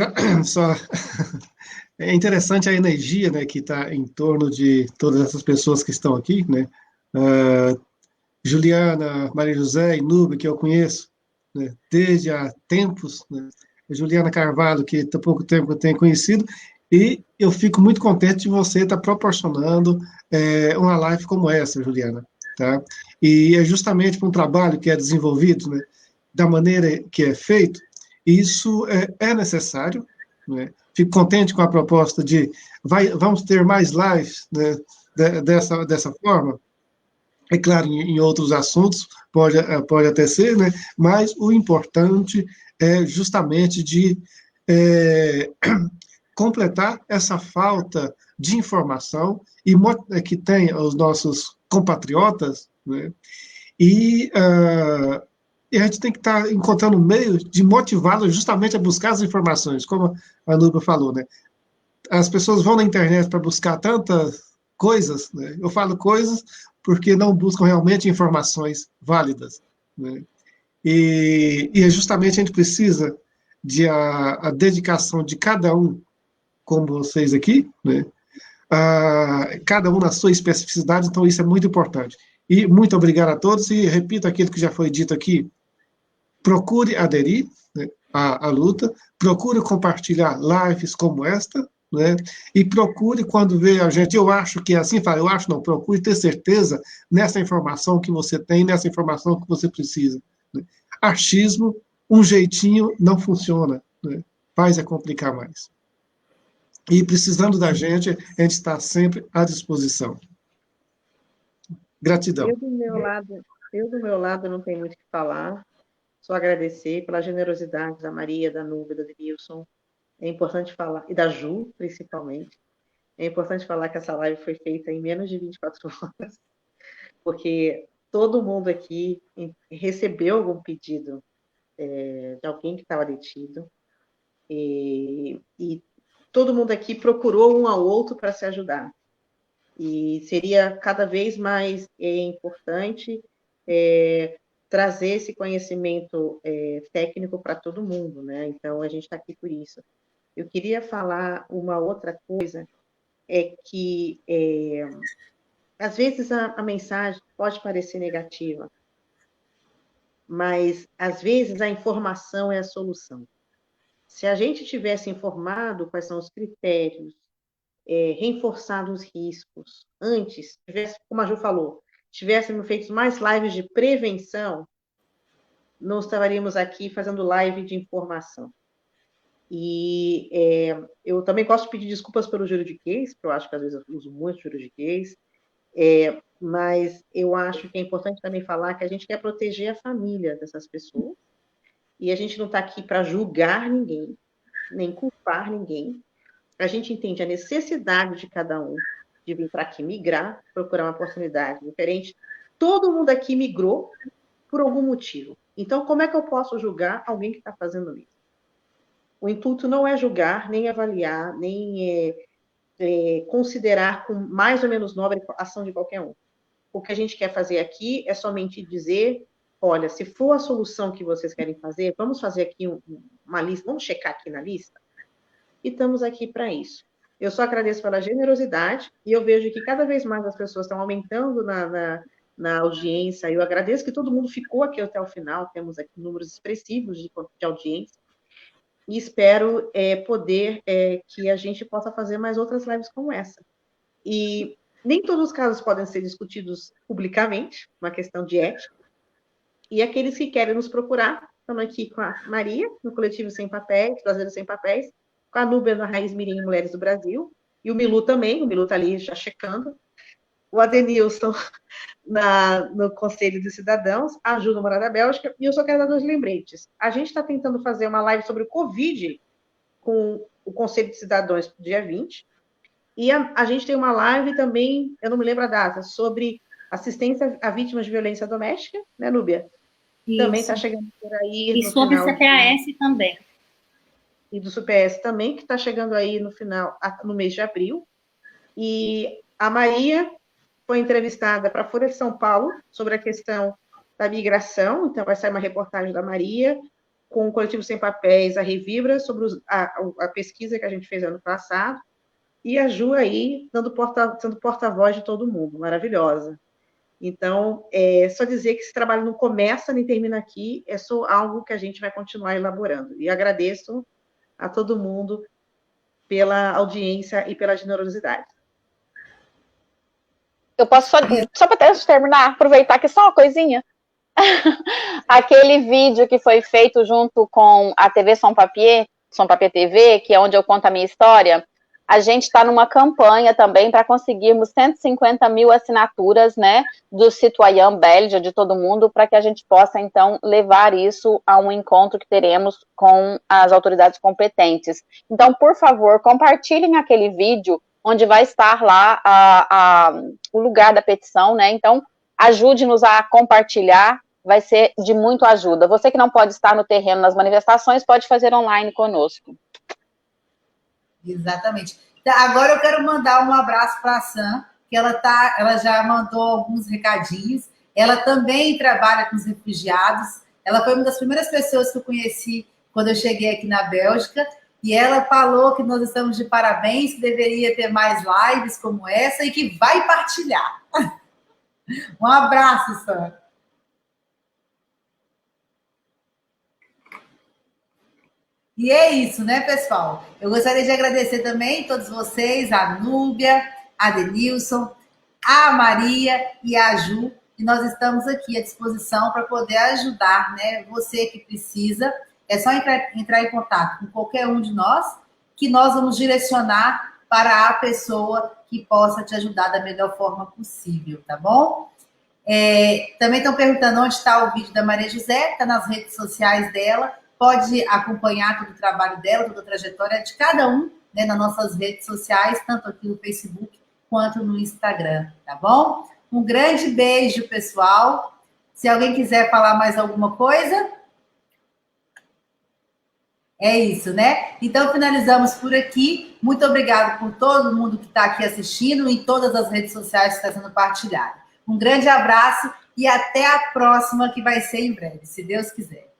É interessante a energia, né, que está em torno de todas essas pessoas que estão aqui, né? Juliana, Maria José e Nube, que eu conheço, né, desde há tempos, né? Juliana Carvalho, que há pouco tempo eu tenho conhecido, e eu fico muito contente de você estar proporcionando uma live como essa, Juliana, tá? E é justamente para um trabalho que é desenvolvido, né, da maneira que é feito, isso é necessário, né? fico contente com a proposta de vamos ter mais lives, né, dessa forma. É claro, em outros assuntos pode até ser, né, mas o importante é justamente de completar essa falta de informação que tem os nossos compatriotas, né, e a gente tem que estar encontrando meios de motivá-los justamente a buscar as informações, como a Nubia falou, né? As pessoas vão na internet para buscar tantas coisas, né? Eu falo coisas porque não buscam realmente informações válidas, né? E justamente a gente precisa de a dedicação de cada um, como vocês aqui, né? Cada um na sua especificidade, então isso é muito importante. E muito obrigado a todos, e repito aquilo que já foi dito aqui, procure aderir, né, à luta, procure compartilhar lives como esta, né, e procure, quando vê a gente, eu acho que é assim, fala, eu acho não, procure ter certeza nessa informação que você tem, nessa informação que você precisa. Né. Achismo, um jeitinho não funciona, né, faz complicar mais. E precisando da gente, a gente está sempre à disposição. Gratidão. Eu do meu lado não tenho muito o que falar, só agradecer pela generosidade da Maria, da Núbia, da Denilson. É importante falar, e da Ju, principalmente. É importante falar que essa live foi feita em menos de 24 horas, porque todo mundo aqui recebeu algum pedido de alguém que estava detido, e todo mundo aqui procurou um ao outro para se ajudar. E seria cada vez mais importante trazer esse conhecimento técnico para todo mundo, né? Então, a gente está aqui por isso. Eu queria falar uma outra coisa, é que, às vezes, a mensagem pode parecer negativa, mas, às vezes, a informação é a solução. Se a gente tivesse informado quais são os critérios, reforçado os riscos, antes, como a Ju falou, tivéssemos feito mais lives de prevenção, não estaríamos aqui fazendo live de informação. E eu também gosto de pedir desculpas pelo juridiquês, porque eu acho que às vezes eu uso muito juridiquês, mas eu acho que é importante também falar que a gente quer proteger a família dessas pessoas, e a gente não está aqui para julgar ninguém, nem culpar ninguém. A gente entende a necessidade de cada um de vir para aqui migrar, procurar uma oportunidade diferente. Todo mundo aqui migrou por algum motivo. Então, como é que eu posso julgar alguém que está fazendo isso? O intuito não é julgar, nem avaliar, nem considerar com mais ou menos nobre a ação de qualquer um. O que a gente quer fazer aqui é somente dizer, olha, se for a solução que vocês querem fazer, vamos fazer aqui uma lista, vamos checar aqui na lista? E estamos aqui para isso. Eu só agradeço pela generosidade, e eu vejo que cada vez mais as pessoas estão aumentando na audiência. Eu agradeço que todo mundo ficou aqui até o final, temos aqui números expressivos de audiência, e espero poder que a gente possa fazer mais outras lives como essa. E nem todos os casos podem ser discutidos publicamente, uma questão de ética, e aqueles que querem nos procurar, estamos aqui com a Maria, no Coletivo Sem Papéis, Brasileiros Sem Papéis, com a Núbia na Raiz Mirim Mulheres do Brasil, e o Milu também, o Milu está ali já checando, o Adenilson no Conselho dos Cidadãos, a Ju no Morada Bélgica, e eu só quero dar 2 lembretes. A gente está tentando fazer uma live sobre o Covid com o Conselho de Cidadãos dia 20, e a gente tem uma live também, eu não me lembro a data, sobre assistência a vítimas de violência doméstica, né, Núbia? Isso. Também está chegando por aí. E sobre o CPAS também. E do CPS também, que está chegando aí no mês de abril. E a Maria foi entrevistada para a Folha de São Paulo sobre a questão da migração, então vai sair uma reportagem da Maria com o Coletivo Sem Papéis, a Revibra, sobre a pesquisa que a gente fez ano passado, e a Ju aí sendo porta-voz de todo mundo, maravilhosa. Então, só dizer que esse trabalho não começa nem termina aqui, é só algo que a gente vai continuar elaborando. E agradeço a todo mundo pela audiência e pela generosidade. Eu posso só para terminar, aproveitar que é só uma coisinha. Aquele vídeo que foi feito junto com a TV Sans Papier, Som Papier TV, que é onde eu conto a minha história, a gente está numa campanha também para conseguirmos 150 mil assinaturas, né, do Citoyen Belge, de todo mundo, para que a gente possa, então, levar isso a um encontro que teremos com as autoridades competentes. Então, por favor, compartilhem aquele vídeo onde vai estar lá o lugar da petição, né, então, ajude-nos a compartilhar, vai ser de muito ajuda. Você que não pode estar no terreno nas manifestações, pode fazer online conosco. Exatamente. Agora eu quero mandar um abraço para a Sam, que ela já mandou alguns recadinhos. Ela também trabalha com os refugiados. Ela foi uma das primeiras pessoas que eu conheci quando eu cheguei aqui na Bélgica. E ela falou que nós estamos de parabéns, que deveria ter mais lives como essa e que vai partilhar. Um abraço, Sam. E é isso, né, pessoal? Eu gostaria de agradecer também a todos vocês, a Núbia, a Denilson, a Maria e a Ju, e nós estamos aqui à disposição para poder ajudar, né? Você que precisa, é só entrar em contato com qualquer um de nós, que nós vamos direcionar para a pessoa que possa te ajudar da melhor forma possível, tá bom? Também estão perguntando onde está o vídeo da Maria José, está nas redes sociais dela. Pode acompanhar todo o trabalho dela, toda a trajetória de cada um, né, nas nossas redes sociais, tanto aqui no Facebook quanto no Instagram, tá bom? Um grande beijo, pessoal. Se alguém quiser falar mais alguma coisa, é isso, né? Então, finalizamos por aqui. Muito obrigado por todo mundo que está aqui assistindo em todas as redes sociais que está sendo partilhado. Um grande abraço e até a próxima, que vai ser em breve, se Deus quiser.